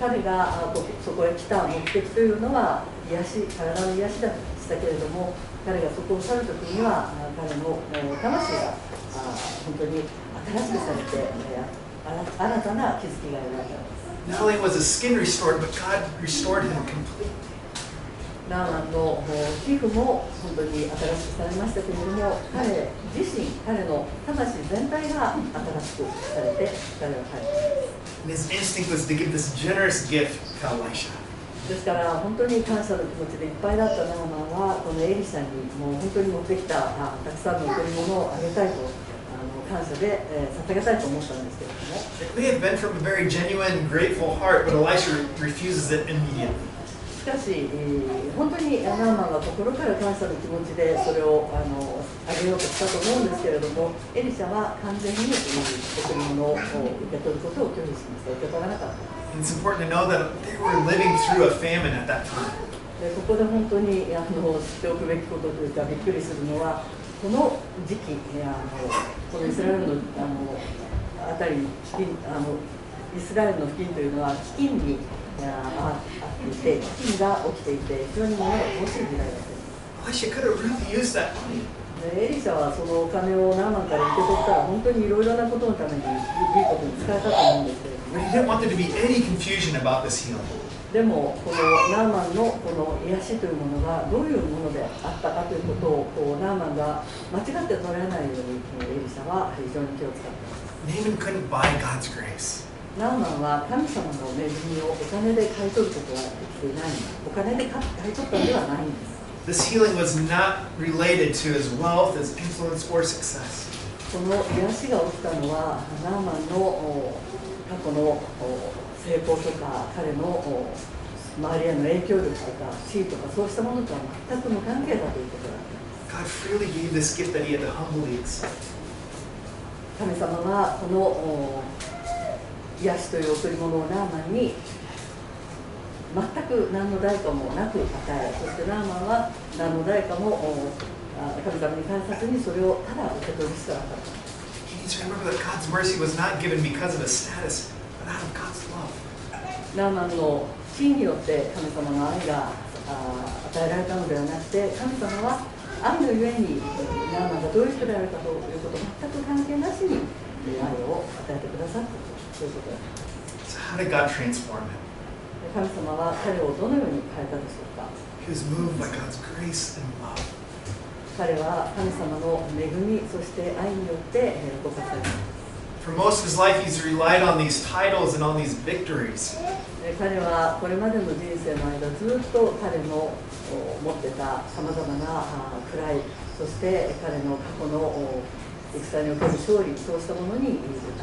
彼がそこへ来た目的というのは癒し、体の癒しだしたけれども、彼がそこを去るときには彼の魂が本当に新しくされて新たな気づきが得られたんです。 Not only was his skin restored, but God restored him completely. ナーマンの皮膚も本当に新しくされましたけれども、彼自身、彼の魂全体が新しくされて、彼は帰っています。 And his instinct was to give this generous gift to Elisha. ですから本当に感謝の気持ちでいっぱいだったナーマンはこのエリシャにもう本当に持ってきたたくさんの贈り物をあげたいと感謝で、捧げたいと思ったんですけれども、 It may have been from a very genuine, grateful heart, but Elisha refuses it immediately. しかし、本当にナーマンは心から感謝の気持ちでそれをあげようとしたと思うんですけれども、エリシャは完全に贈り物を受け取ることを拒否しました。受け取らなかった。 It's important to know that they were living through a famine at that time. でここで本当に知っておくべきことというかびっくりするのは、この時期このイスラエルのあたりにイスラエルの付近というのは飢饉にあっていて、飢饉が起きていて非常に物が乏しい時代だったんです。 Elisha could have really used that money. でエリシャはそのお金をナーマンから受け取ったら本当にいろいろなことのためにいいことに使えたと思うんですけれども、 But he didn't want there to be any confusion about this healing. でもこのナーマンのこの癒しというものがどういうものであったかということをナーマンが間違って捉えないようにエリシャは非常に気を使っています。 Naaman couldn't buy God's grace. ナーマンは神様の恵みをお金で買い取ることはできていない。お金で買い取ったのではないんです。 This healing was not related to his wealth, his influence, or success. この癒しが起きたのはナーマンの過去の成功とか彼の周りへの影響力とか地位とかそうしたものとは全く無関係だということだ。 God freely gave this gift that he had to humbly accept. 神様はこの癒しという贈り物をナーマンに全く何の代価もなく与え、そしてナーマンは何の代価も神様に返さずにそれをただ受け取るしかなかった。 He needs to remember that God's mercy was not given because of his status, but out of God's love. ナーマンの地位によって神様の愛が与えられたのではなくて、神様は愛のゆえにナーマンがどういう人であるかということ全く関係なしに愛を与えてくださったということです。 So how did God transform him? 神様は彼をどのように変えたでしょうか。 He was moved by God's grace and love. 彼は神様の恵み、そして愛によって動かされた。 For most of his life, he's relied on these titles and on these victories. 彼はこれまでの人生の間ずっと彼の持ってたさまざまな位、そして彼の過去の戦における勝利、そうしたものに自分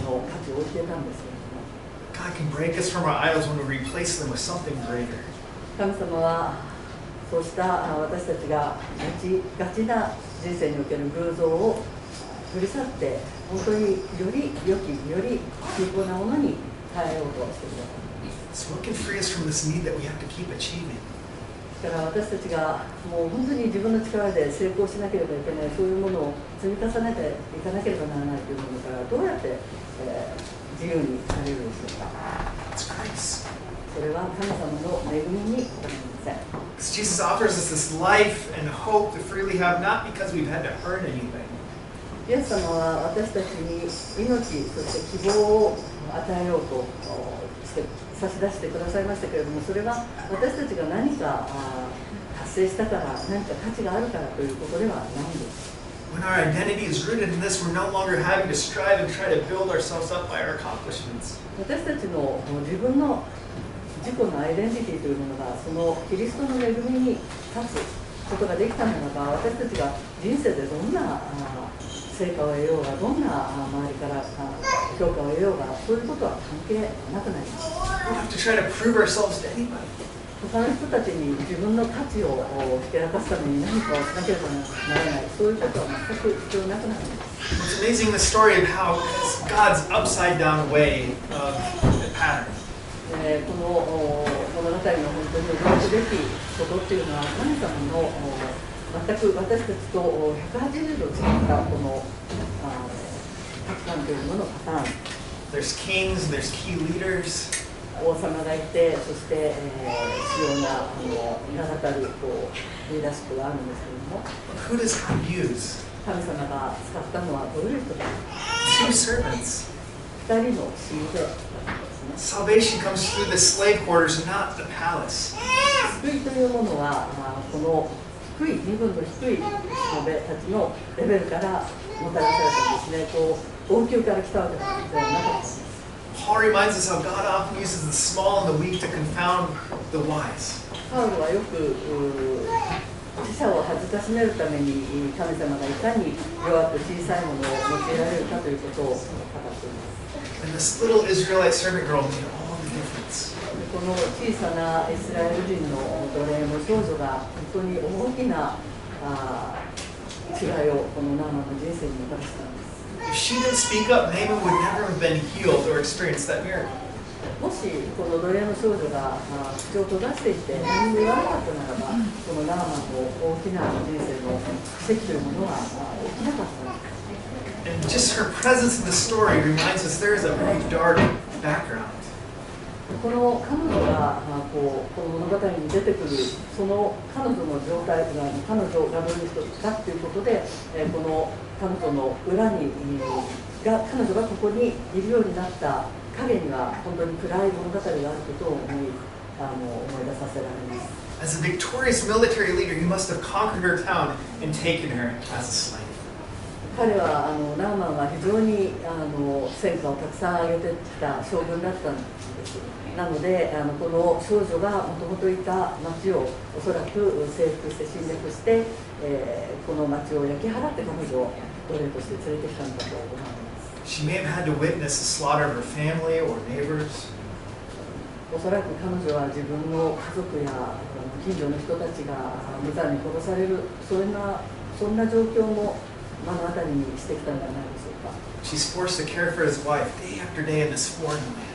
の価値を置いていたんですけれども、 God can break us from our idols when we replace them with something greater. 神様はそうした私たちがガチな人生における偶像を振り去って本当により良き、より有効なものに変えようとしてください。 So what can free us from this need that we have to keep achieving? だから私たちがもう本当に自分の力で成功しなければいけない、そういうものを積み重ねていかなければならないというものからどうやって、自由になれるでしょうか。 It's grace. それは神様の恵みに他なりません。 Because Jesus offers us this life and hope to freely have, not because we've had to earn anything. イエス様は私たちに命、そして希望を与えようとして差し出してくださいましたけれども、それは私たちが何か達成したから、何か価値があるからということではないんです。 When our identity is rooted in this, we're no longer having to strive and try to build ourselves up by our accomplishments. 私たちの自分の自己のアイデンティティというものがそのキリストの恵みに立つことができたならば、私たちが人生でどんな成果を得ようが、どんな周りから評価を得ようが、そういうことは関係なくなります。 We don't have to try to prove ourselves to anybody. 他の人たちに自分の価値をひけらかすために何かをしなければならない、そういうことは全く必要なくなります。 It's amazing the story of how God's upside down way of the pattern. この物語の本当に驚くべきことっていうのは、神様の全く私たちと180度違ったこの価値観というもののパターン。 There's kings, there's key leaders. 王様がいて、そして主要な名だたるリーダーシップがあるんですけれども、 Who does God use? 神様が使ったのはどういう人か。 Two servants. 2人のしもべですね。 Salvation comes through the slave quarters, not the palace. 救いというものはこの低い身分の低い人たちのレベルからもたらされたんですね。こう王宮から来たわけではなかったんです。Paul reminds us how God often uses the small and the weak to confound the wise. パウロはよく死者を恥ずかしめるために神様がいかに弱く小さいものを用いられるかということを語っています。And this little Israelite servant girl made all the difference. この小さなイスラエル人の奴隷の少女が本当に大きな違いをこのナーマンの人生にもたらしたんです。If she didn't speak up, Naaman would never have been healed or experienced that miracle. もしこの奴隷の少女が口を閉ざしていて何も言わなかったならば、このナーマンの大きな人生の奇跡というものは起きなかったんです。And just her presence in the story reminds us there is a very dark background. この彼女がこの物語に出てくるその彼女の状態が彼女がどういう人かということで、この彼女の裏に彼女がここにいるようになった影には本当に暗い物語があることを思い出させられます。As a victorious military leader, he must have conquered her town and taken her as a slave. 彼はナーマンは非常に戦果をたくさん挙げてきた将軍だったんです。なのでこの少女がもともといた町をおそらく征服して侵略して、この町を焼き払って彼女を奴隷として連れてきたんだと思います。She may have had to witness the slaughter of her family or neighbors. おそらく彼女は自分の家族や近所の人たちが無残に殺されるそんな状況も目の当たりにしてきたんじゃないでしょうか。She's forced to care for his wife day after day in this foreign land.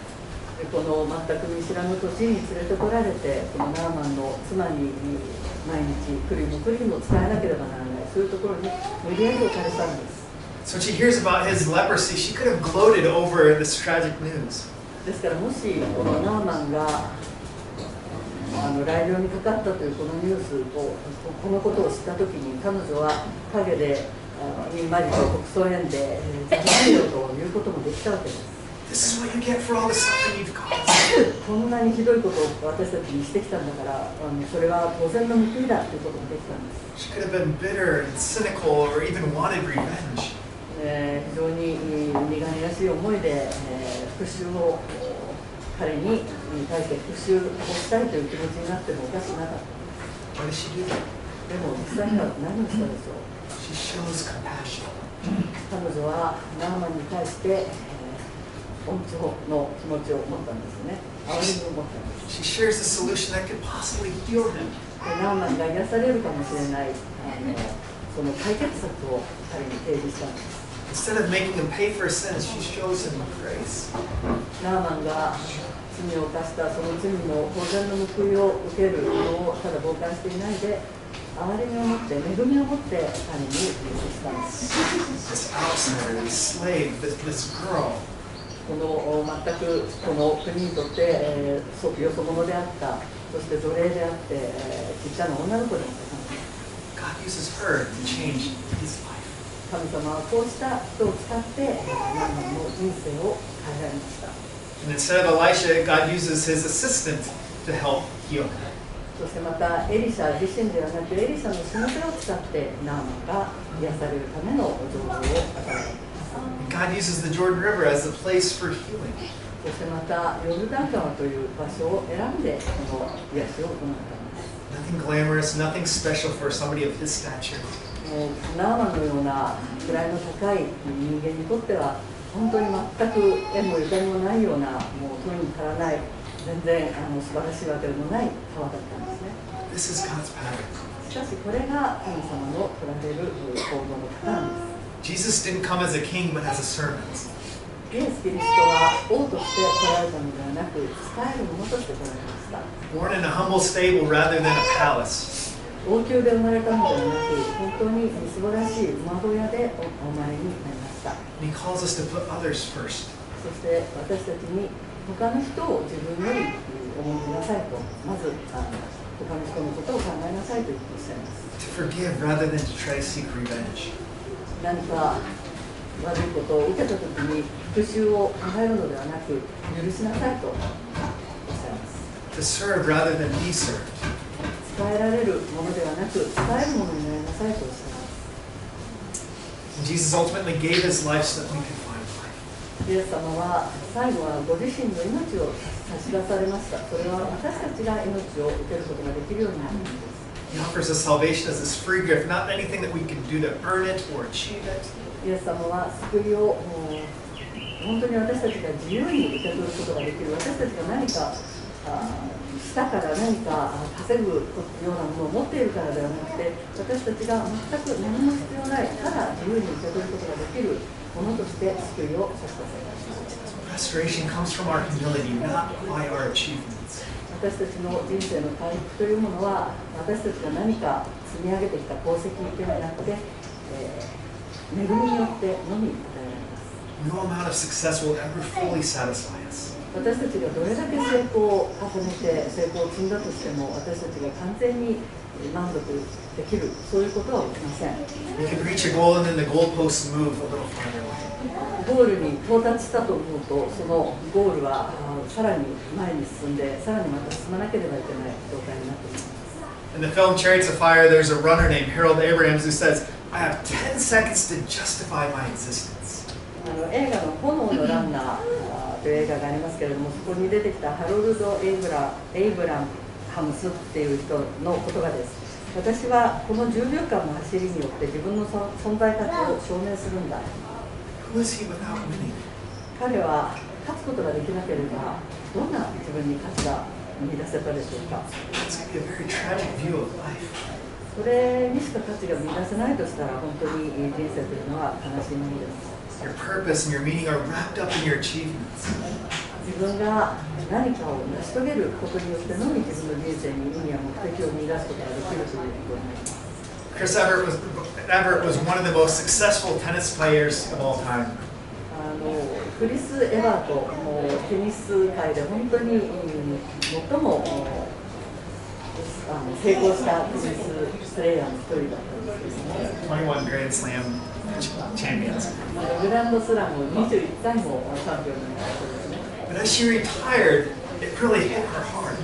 この全く見知らぬ土地に連れてこられて、このナーマンの妻に毎日クリームを伝えなければならない、そういうところに無理やり置かれたんです。So when she hears about his leprosy, she could have gloated over this tragic news. ですからもしこのナーマンが雷病にかかったというこのニュースをこのことを知ったときに彼女は陰でにんまりと国葬園でざまみよということもできたわけです。This is what you get for all the suffering you've caused. こんなにひどいことを私たちにしてきたんだからそれは当然の報いだということもできたんです。 She could have been bitter and cynical or even wanted revenge. 非常に苦々しい思いで、復讐を彼に対して復讐をしたいという気持ちになってもおかしくなかったんです。 What does she do? でも実際には何をしたでしょう。 She shows compassion. 彼女はナーマンに対して、恩寵の気持ちを持ったんですね。憐れみを持ったんです。 She shares the solution that could possibly heal him. ナーマンが癒されるかもしれないその解決策を彼に提示したんです。 Instead of making him pay for his sins, she shows him grace. ナーマンが罪を犯したその罪の当然の報いを受けるのをただ傍観していないで憐れみを持って恵みを持って彼に接したんです。 This outsider, this slave, this girl. この全くこの国にとって、よそ者であったそして奴隷であって、ちっちゃな女の子であった。 God uses her to change his life. 神様はこうした人を使ってナーマンの人生を変えられました。 And instead of Elisha, God uses his assistant to help heal him. そしてまたエリシャ自身ではなくエリシャのしもべを使ってナーマンが癒されるための情報を与えられます。 God uses the Jordan River as a place for healing. そしてまたヨルダン川という場所を選んでこの癒しを行ったんです。 Nothing glamorous, nothing special for somebody of his stature. ナーマンのような位の高い人間にとっては本当に全く縁もゆかりもないようなもう取りに足らない全然素晴らしいわけでもない川だったんですね。 This is God's pattern. しかしこれが神様の取られる行動のパターンです。 Jesus didn't come as a king, but as a servant. イエス・キリストは王として来られたのではなく使えるものとして来られました。 Born in a humble stable rather than a palace. 王宮で生まれたのではなく本当に素晴らしい馬小屋でお生まれになりました。 And he calls us to put others first. そして私たちに他の人を自分より重んじなさいとまず他の人のことを考えなさいと言っておっしゃいます。 To forgive rather than to try to seek revenge. 何か悪いことを受けたときに復讐を考えるのではなく許しなさいとおっしゃいます。 To serve rather than be served. えられるものではなく、伝えるものになりなさいとおっしゃいます。Jesus ultimately gave his life so that we could find life. イエス様は最後はご自身の命を差し出されました。それは私たちが命を受けることができるようになるんです。He offers us salvation as this free gift, not anything that we can do to earn it or achieve it. イエス様は救いを本当に私たちが自由に受け取ることができる。私たちが何かしたから何か稼ぐようなものを持っているからではなくて、私たちが全く何も必要ない、ただ自由に受け取ることができるものとして救いを差し出されました。Restoration comes from our humility, not by our achievements. 私たちの人生の回復というものは、私たちが何か積み上げてきた功績ではなくて、恵みによってのみ与えられます。No amount of success will ever fully satisfy us. 私たちがどれだけ成功を重ねて成功を積んだとしても、私たちが完全に満足できる、そういうことは起きません。We can reach a goal and then the goalposts move a little farther away. ゴールに到達したと思うと、そのゴールはさらに前に進んで、さらにまた進まなければいけない状態になっています。In the film Chariots of Fire, there's a runner named Harold Abrahams who says, I have 10 seconds to justify my existence. 映画の炎のランナーという映画がありますけれども、そこに出てきたハロルド・エイブラハムスっていう人の言葉です。私はこの10秒間の走りによって自分の存在価値を証明するんだ。Who is he without winning? 彼は勝つことができなければ、どんな自分に価値が見出せたでしょうか。It's going to be a very tragic view of life. それにしか価値が見出せないとしたら、本当に人生というのは悲しいものです。Your purpose and your meaning are wrapped up in your achievements. 自分が何かを成し遂げることによってのみ自分の人生に意味や目的を見出すことができるということになります。Chris Evert was one of the most successful tennis players of all time. クリス・エバートもテニス界で本当に最も成功したテニスプレーヤーの一人だったんですね。21 Grand Slam champions. グランドスラム21回もチャンピオンになった人ですね。But as she retired, it really hit her hard.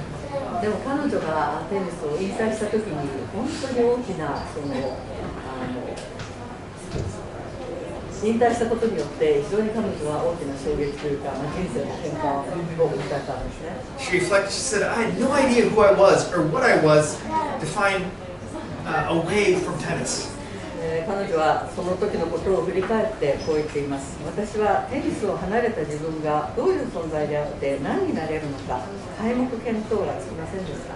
でも彼女がテニスを引退した時に本当に大きな引退したことによって非常に彼女は大きな衝撃というか、人生の転換を迎えたんですね。She reflected, she said, I had no idea who I was or what I was to find away from tennis. 彼女はその時のことを振り返ってこう言っています。私はテニスを離れた自分がどういう存在であって何になれるのか皆目見当がつきませんでした。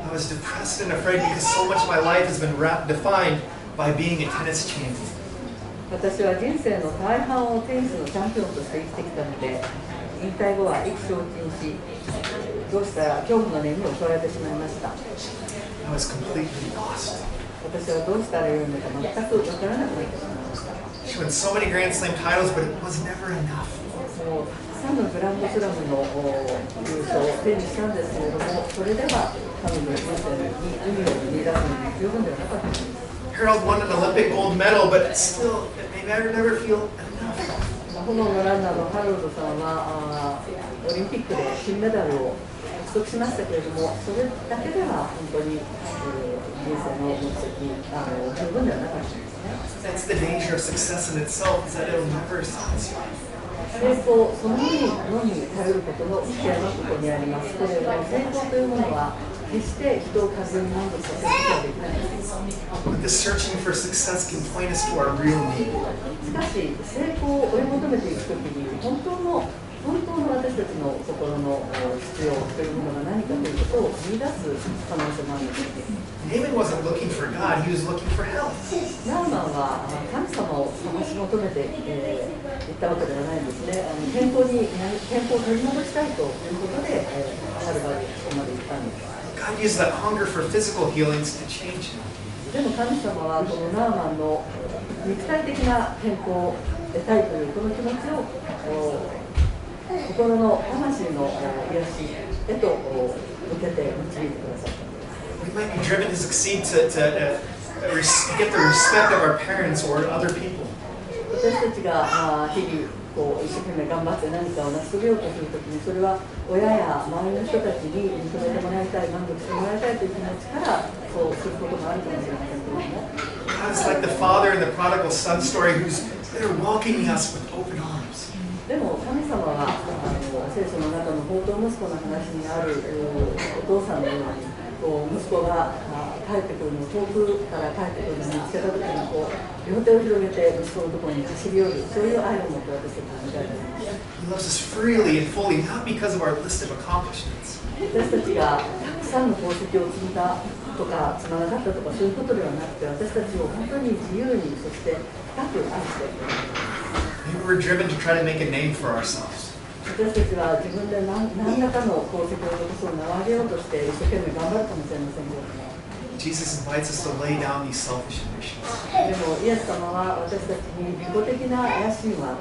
I was depressed and afraid because so much of my life has been defined by being a tennis champion. 私は人生の大半をテニスのチャンピオンとして生きてきたので、引退後は意気消沈し、どうしたら恐怖の念に襲われてしまいました。I was completely lost. 私はどうしたらよいのか全く分からなくなってしまいました。She won so many Grand Slam titles, but it was never enough. もうたくさんのグランドスラムの優勝を手にしたんですけれども、それでは彼女の人生に意味を見出すのに十分ではなかったんです。Harold won an Olympic gold medal, but still, they never feel enough. 炎のランナーのハロルドさんはオリンピックで金メダルを獲得しましたけれども、それだけでは本当に、人生の目的十分ではなかったんですね。That's the danger of success in itself, is that it'll never satisfy. 成功そのものに頼ることの危険はここにあります。けれども、成功というものは決して人を完全に満足させることはできないです。But the searching for success can point us to our real need. しかし、成功を追い求めていくときに、本当の私たちの心の必要というものが何かということを見出す可能性もあるんです。Naaman wasn't looking for God, he was looking for health. ナーマンは神様を探し求めていったわけではないんですね。健康を取り戻したいということで、カルバリーまで行ったんです。God used that hunger for physical healings to change him. でも神様はこのナーマンの肉体的な健康を得たいというこの気持ちを心の魂の癒しへと向けて導いてくださったんです。We might be driven to succeed to get the respect of our parents or other people. 私たちが日々一生懸命頑張って何かを成し遂げようとするときに、それは親や周りの人たちに認めてもらいたい、満足してもらいたいという気持ちからそうすることもあるかもしれませんけれども、 God is like the father in the prodigal son story who's there welcoming us with open arms. でも神様は聖書の中の放蕩息子の話にあるお父さんのようにこう息子が帰ってくるのを遠くから帰ってくるのを見つけた時にこう両手を広げて息子のところに走り寄る、そういう愛を持って私たちは見られています。 He loves us freely and fully, not because of our list of accomplishments. 私たちがたくさんの功績を積んだとか積まなかったとかそういうことではなくて、私たちを本当に自由にそして深く愛している。 Maybe we're driven to try to make a name for ourselves. 私たちは自分で何らかの功績を残そう名を上げようとして一生懸命頑張るかもしれませんけれども、 Jesus invites us to lay down these selfish ambitions. でもイエス様は私たちに利己的な野心は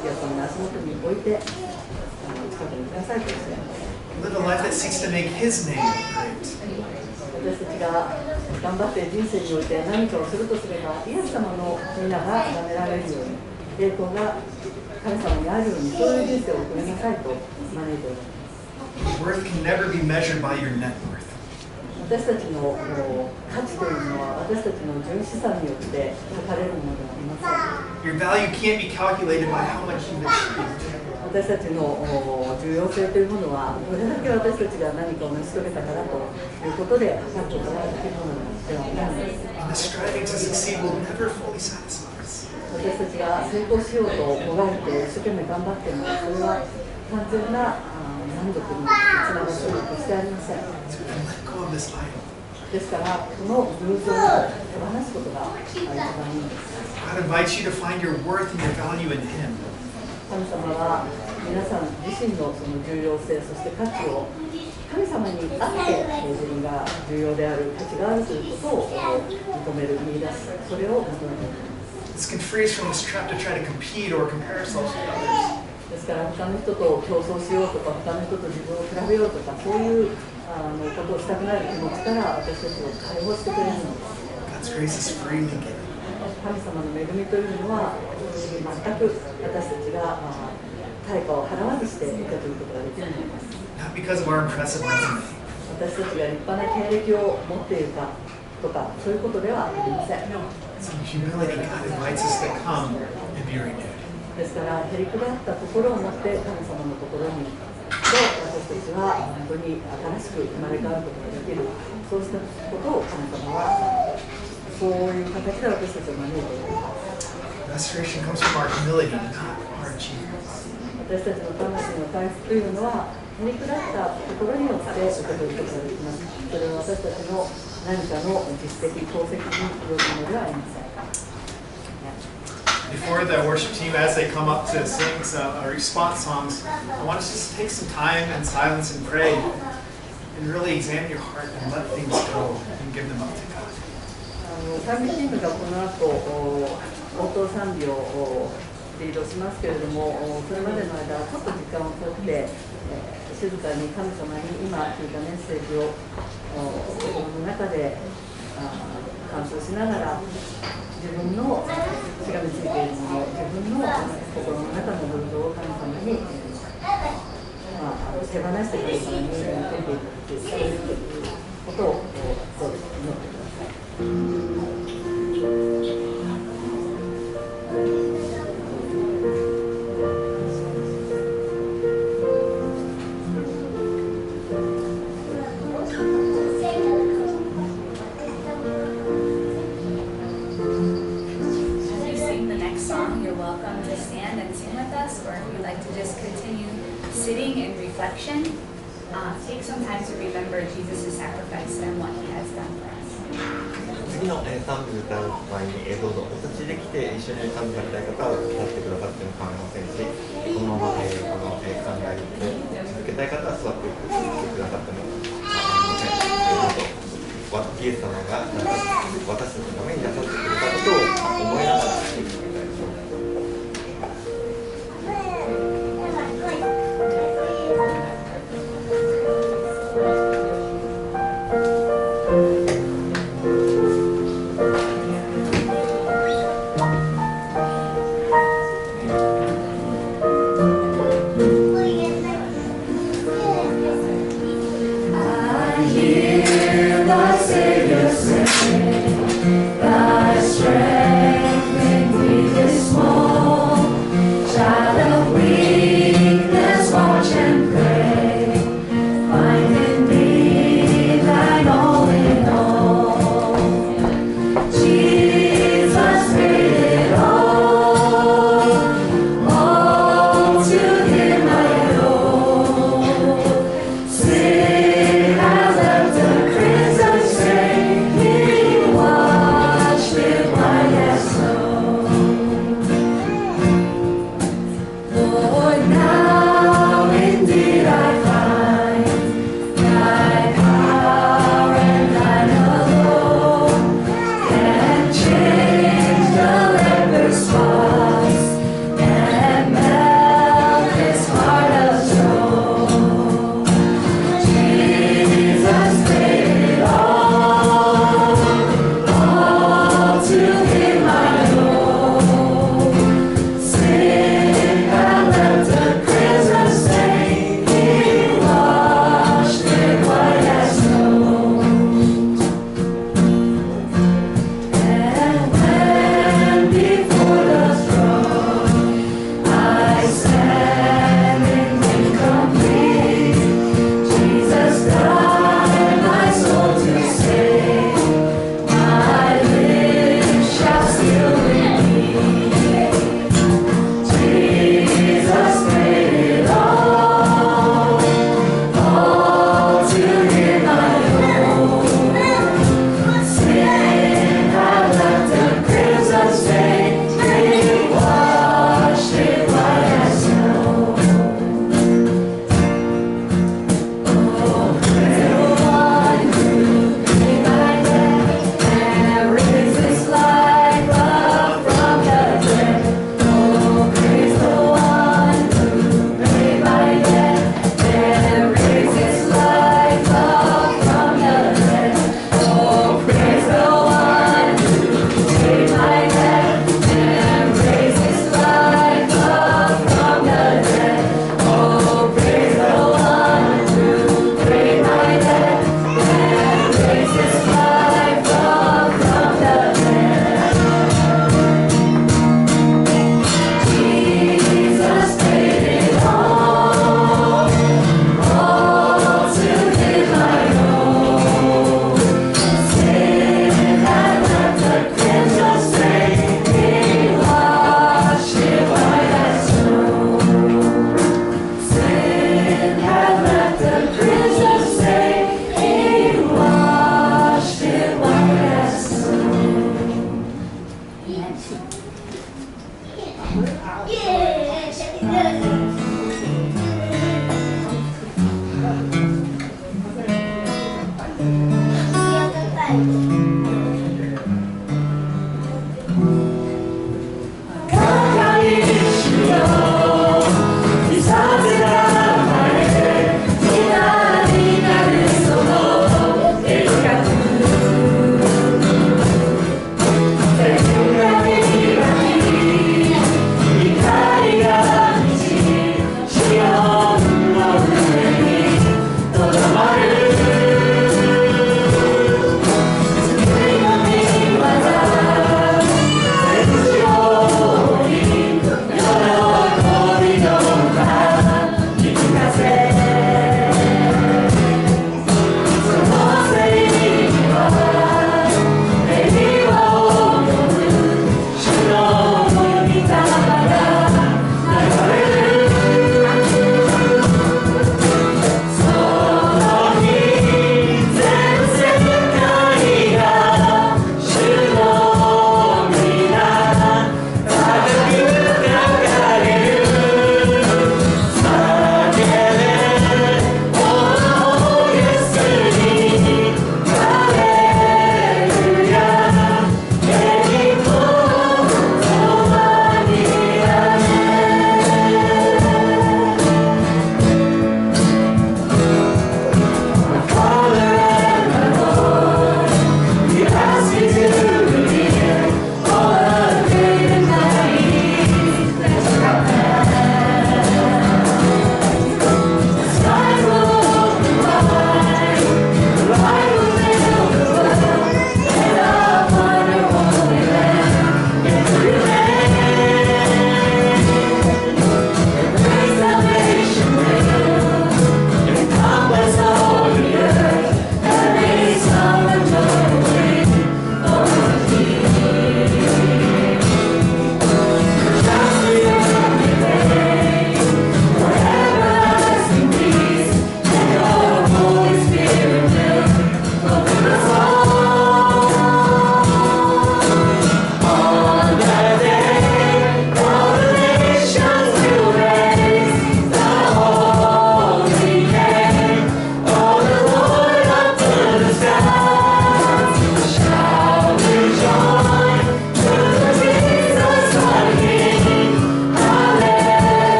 イエス様の足元に置いて近くにくださいとおっしゃいます。 Live a life that seeks to make His name great. 私たちが頑張って人生において何かをするとすれば、イエス様の皆が崇められるように、栄光が神様にあるように、そういう人生を送りなさいと招いております。 Worth can never be measured by your net worth. 私たちの価値というのは私たちの純資産によって測れるものではありません。 Your value can't be calculated by how much you've achieved. 私たちの重要性というものはどれだけ私たちが何かを成し遂げたからということで測ることができるものではないです。 And the striving to succeed will never fully satisfy us. 私たちが成功しようともがいて一生懸命頑張ってもそれは完全な満足につながることは決してありません。 So we can let go of this idol. ですからこの偶像を手放すことが一番いいんです。 God invites you to find your worth and your value in Him. 神様は皆さん自身のその重要性そして価値を神様にあって自分が重要である価値があるということを認める見出すそれを求めています。 This can free us from this trap to try to compete or compare ourselves with others. ですから他の人と競争しようとか他の人と自分を比べようとかそういうことをしたくなる気持ちから私たちを解放してくれるのです。 God's grace is freely given. 神様の恵みというのは全く私たちが対価を払わずして受け取ることができるのです。 Not because of our impressive resume. 私たちが立派な経歴を持っているかとかそういうことではありません。 It's in humility God invites us to come and be renewed. ですからへりくだった心を持って神様のところに私たちは本当に新しく生まれ変わることができる、そうしたことを神様はそういう形で私たちを招いている。 Restoration comes from our humility, not our achievements. 私たちの魂の回復というのはへりくだったところによって受け取ることができます。それは私たちの何かの実績、功績によるものではありません。Before the worship team, as they come up to sing some response songs, I want us to just take some time in silence and pray and really examine your heart and let things go and give them up to God. 賛美チームがこの後応答賛美をリードしますけれども、それまでの間ちょっと時間をとって、静かに神様に今聞いたメッセージを心の中で感想しながら自分のしがみついているもの、自分の心の中の偶像を神様に、手放して神様に求めていくというそういうことをそうです祈ってください。Take some time to remember Jesus' sacrifice and what he has done for us. 次の賛美歌う前にどうぞお立ちで来て一緒に賛美歌いたい方は立ってくださっても構いませんし、このままこの賛美を続けたい方は座って続けてくださっても構いません。イエス様が私たちのためになさってくれたことを思いながらしていきたいと思います。Say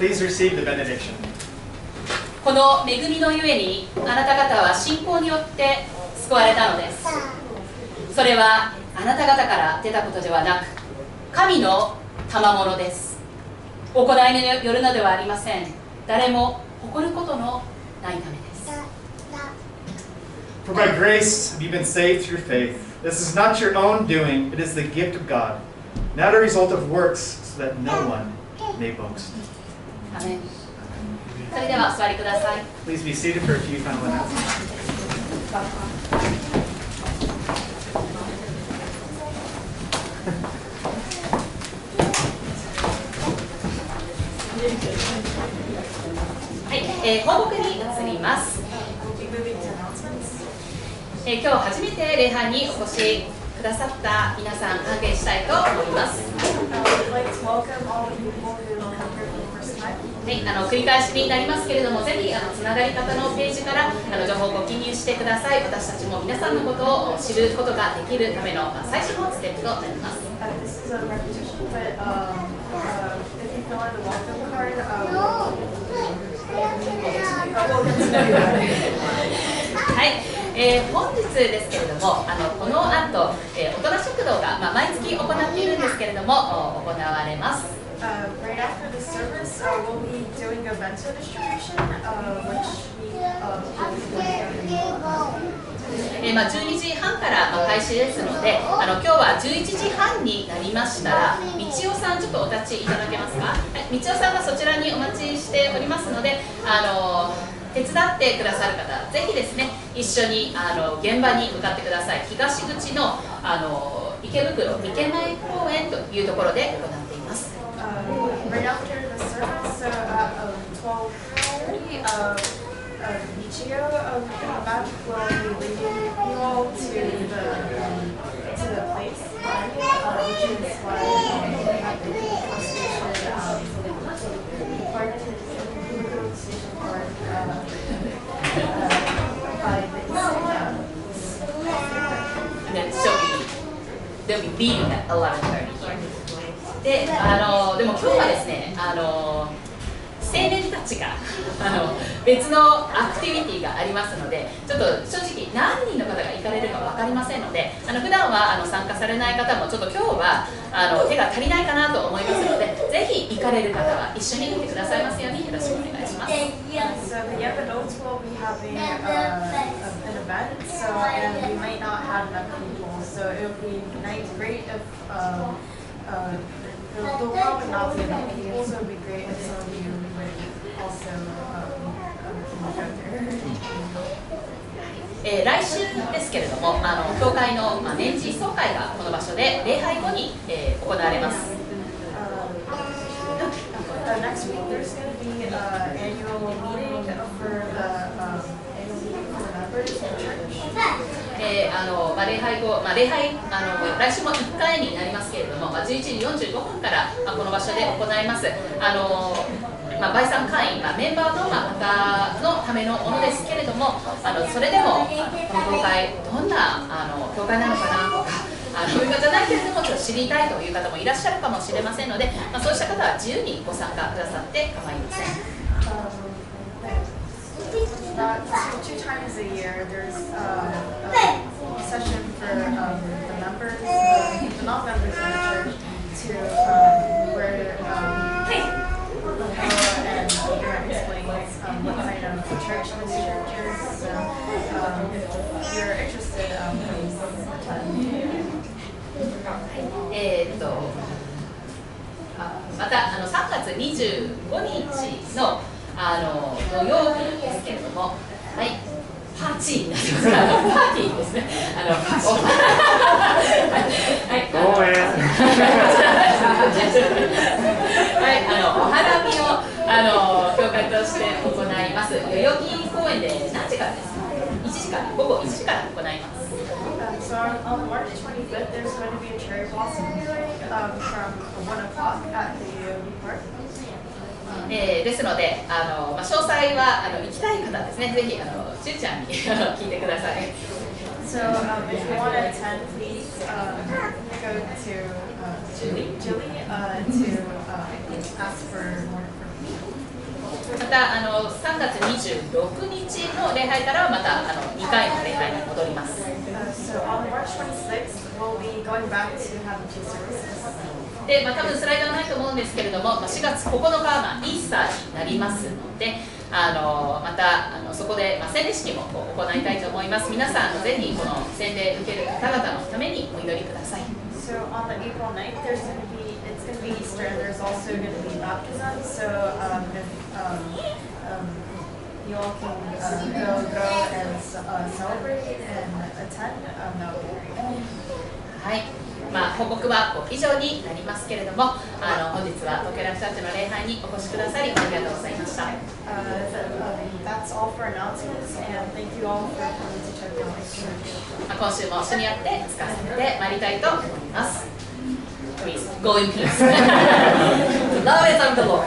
Please receive the benediction. この恵みのゆえにあなた方は信仰によって救われたのです。それはあなた方から出たことではなく、神の賜物です。行いによるのではありません。誰も誇ることのないためです。For by grace have you been saved through faith. This is not your own doing, it is the gift of God, not a result of works, so that no one may boast. アメン。それではお座りください。Please be seated for a few final announcements. はい、報告に移ります。今日初めて礼拝にお越しくださった皆さん、歓迎したいと思います。はい、繰り返しになりますけれども、ぜひつながり方のページから情報をご記入してください。私たちも皆さんのことを知ることができるための最初のステップとなります。はい、本日ですけれども、この後、大人食堂が、毎月行っているんですけれども、行われます。Right after the service, we'll be doing a bento distribution, which we will be doing 12時半から開始ですので、今日は11時半になりましたら、道夫さん、ちょっとお立ちいただけますか。はい、道夫さんがそちらにお待ちしておりますので、手伝ってくださる方、ぜひですね、一緒に現場に向かってください。東口の池袋池前公園というところで行っています。Right after the service, so at 12:30, Michio in the back will be leading you all to the place, which is why at the bus station, park station park by the And then they'll be leaving at 11:30 here. でも今日はですね、青年たちが別のアクティビティがありますので、ちょっと正直何人の方が行かれるか分かりませんので、普段は参加されない方もちょっと今日は手が足りないかなと思いますので、ぜひ行かれる方は一緒に行ってくださいますようによろしくお願いします。So the young adults will be having an event, so and we might not have enough people, so it would be nice, great if there'll probably not be enough people, so it would be great if some of you would also come out there. 来週ですけれども、教会の年次総会がこの場所で礼拝後に行われます。Next week there's going to be an annual meeting for the members of the church. 礼拝後、来週も1回になりますけれども、11時45分からこの場所で行います。第3会員、メンバーの方のためのものですけれども、それでもこの教会どんな教会なのかなとか、そういう方じゃないけれどもちょっと知りたいという方もいらっしゃるかもしれませんので、そうした方は自由にご参加くださって構いません。Two times a year, there's a session for the members, the non-members of the church, to where and Aaron explains what kind of church this church is. So if you're interested, please attend. また3月25日の土曜日ですけれども、はい、パーティーになります。パーティーですね。ごめん。はい、お花見を教会として行います。代々木公園で何時からですか？1時から、午後1時から行います。So on March 25th, there's going to be a cherry blossom viewing from 1 o'clock at the park. ですので、詳細は行きたい方ですね、ぜひちゅうちゃんに聞いてください。So if you want to attend, please go to Julie to ask for more information. また3月26日の礼拝からはまた2回の礼拝に戻ります。So on March 26th, we'll be going back to have two services. で、多分スライドがないと思うんですけれども、4月9日はイースターになりますので、またそこで洗礼式も行いたいと思います。皆さんぜひこの洗礼受ける方々のためにお祈りください。So on the April 9th, it's going to be Easter, and there's also going to be baptism. So if you all can go and celebrate and attend, that would be great. はい。報告は以上になりますけれども、本日は東京ライフチャーチの礼拝にお越しくださりありがとうございました。That's all for announcements, and thank you all for coming to check out this church. 今週も主にあって使わせてまいりたいと思います。Please go in peace. Love is of the Lord.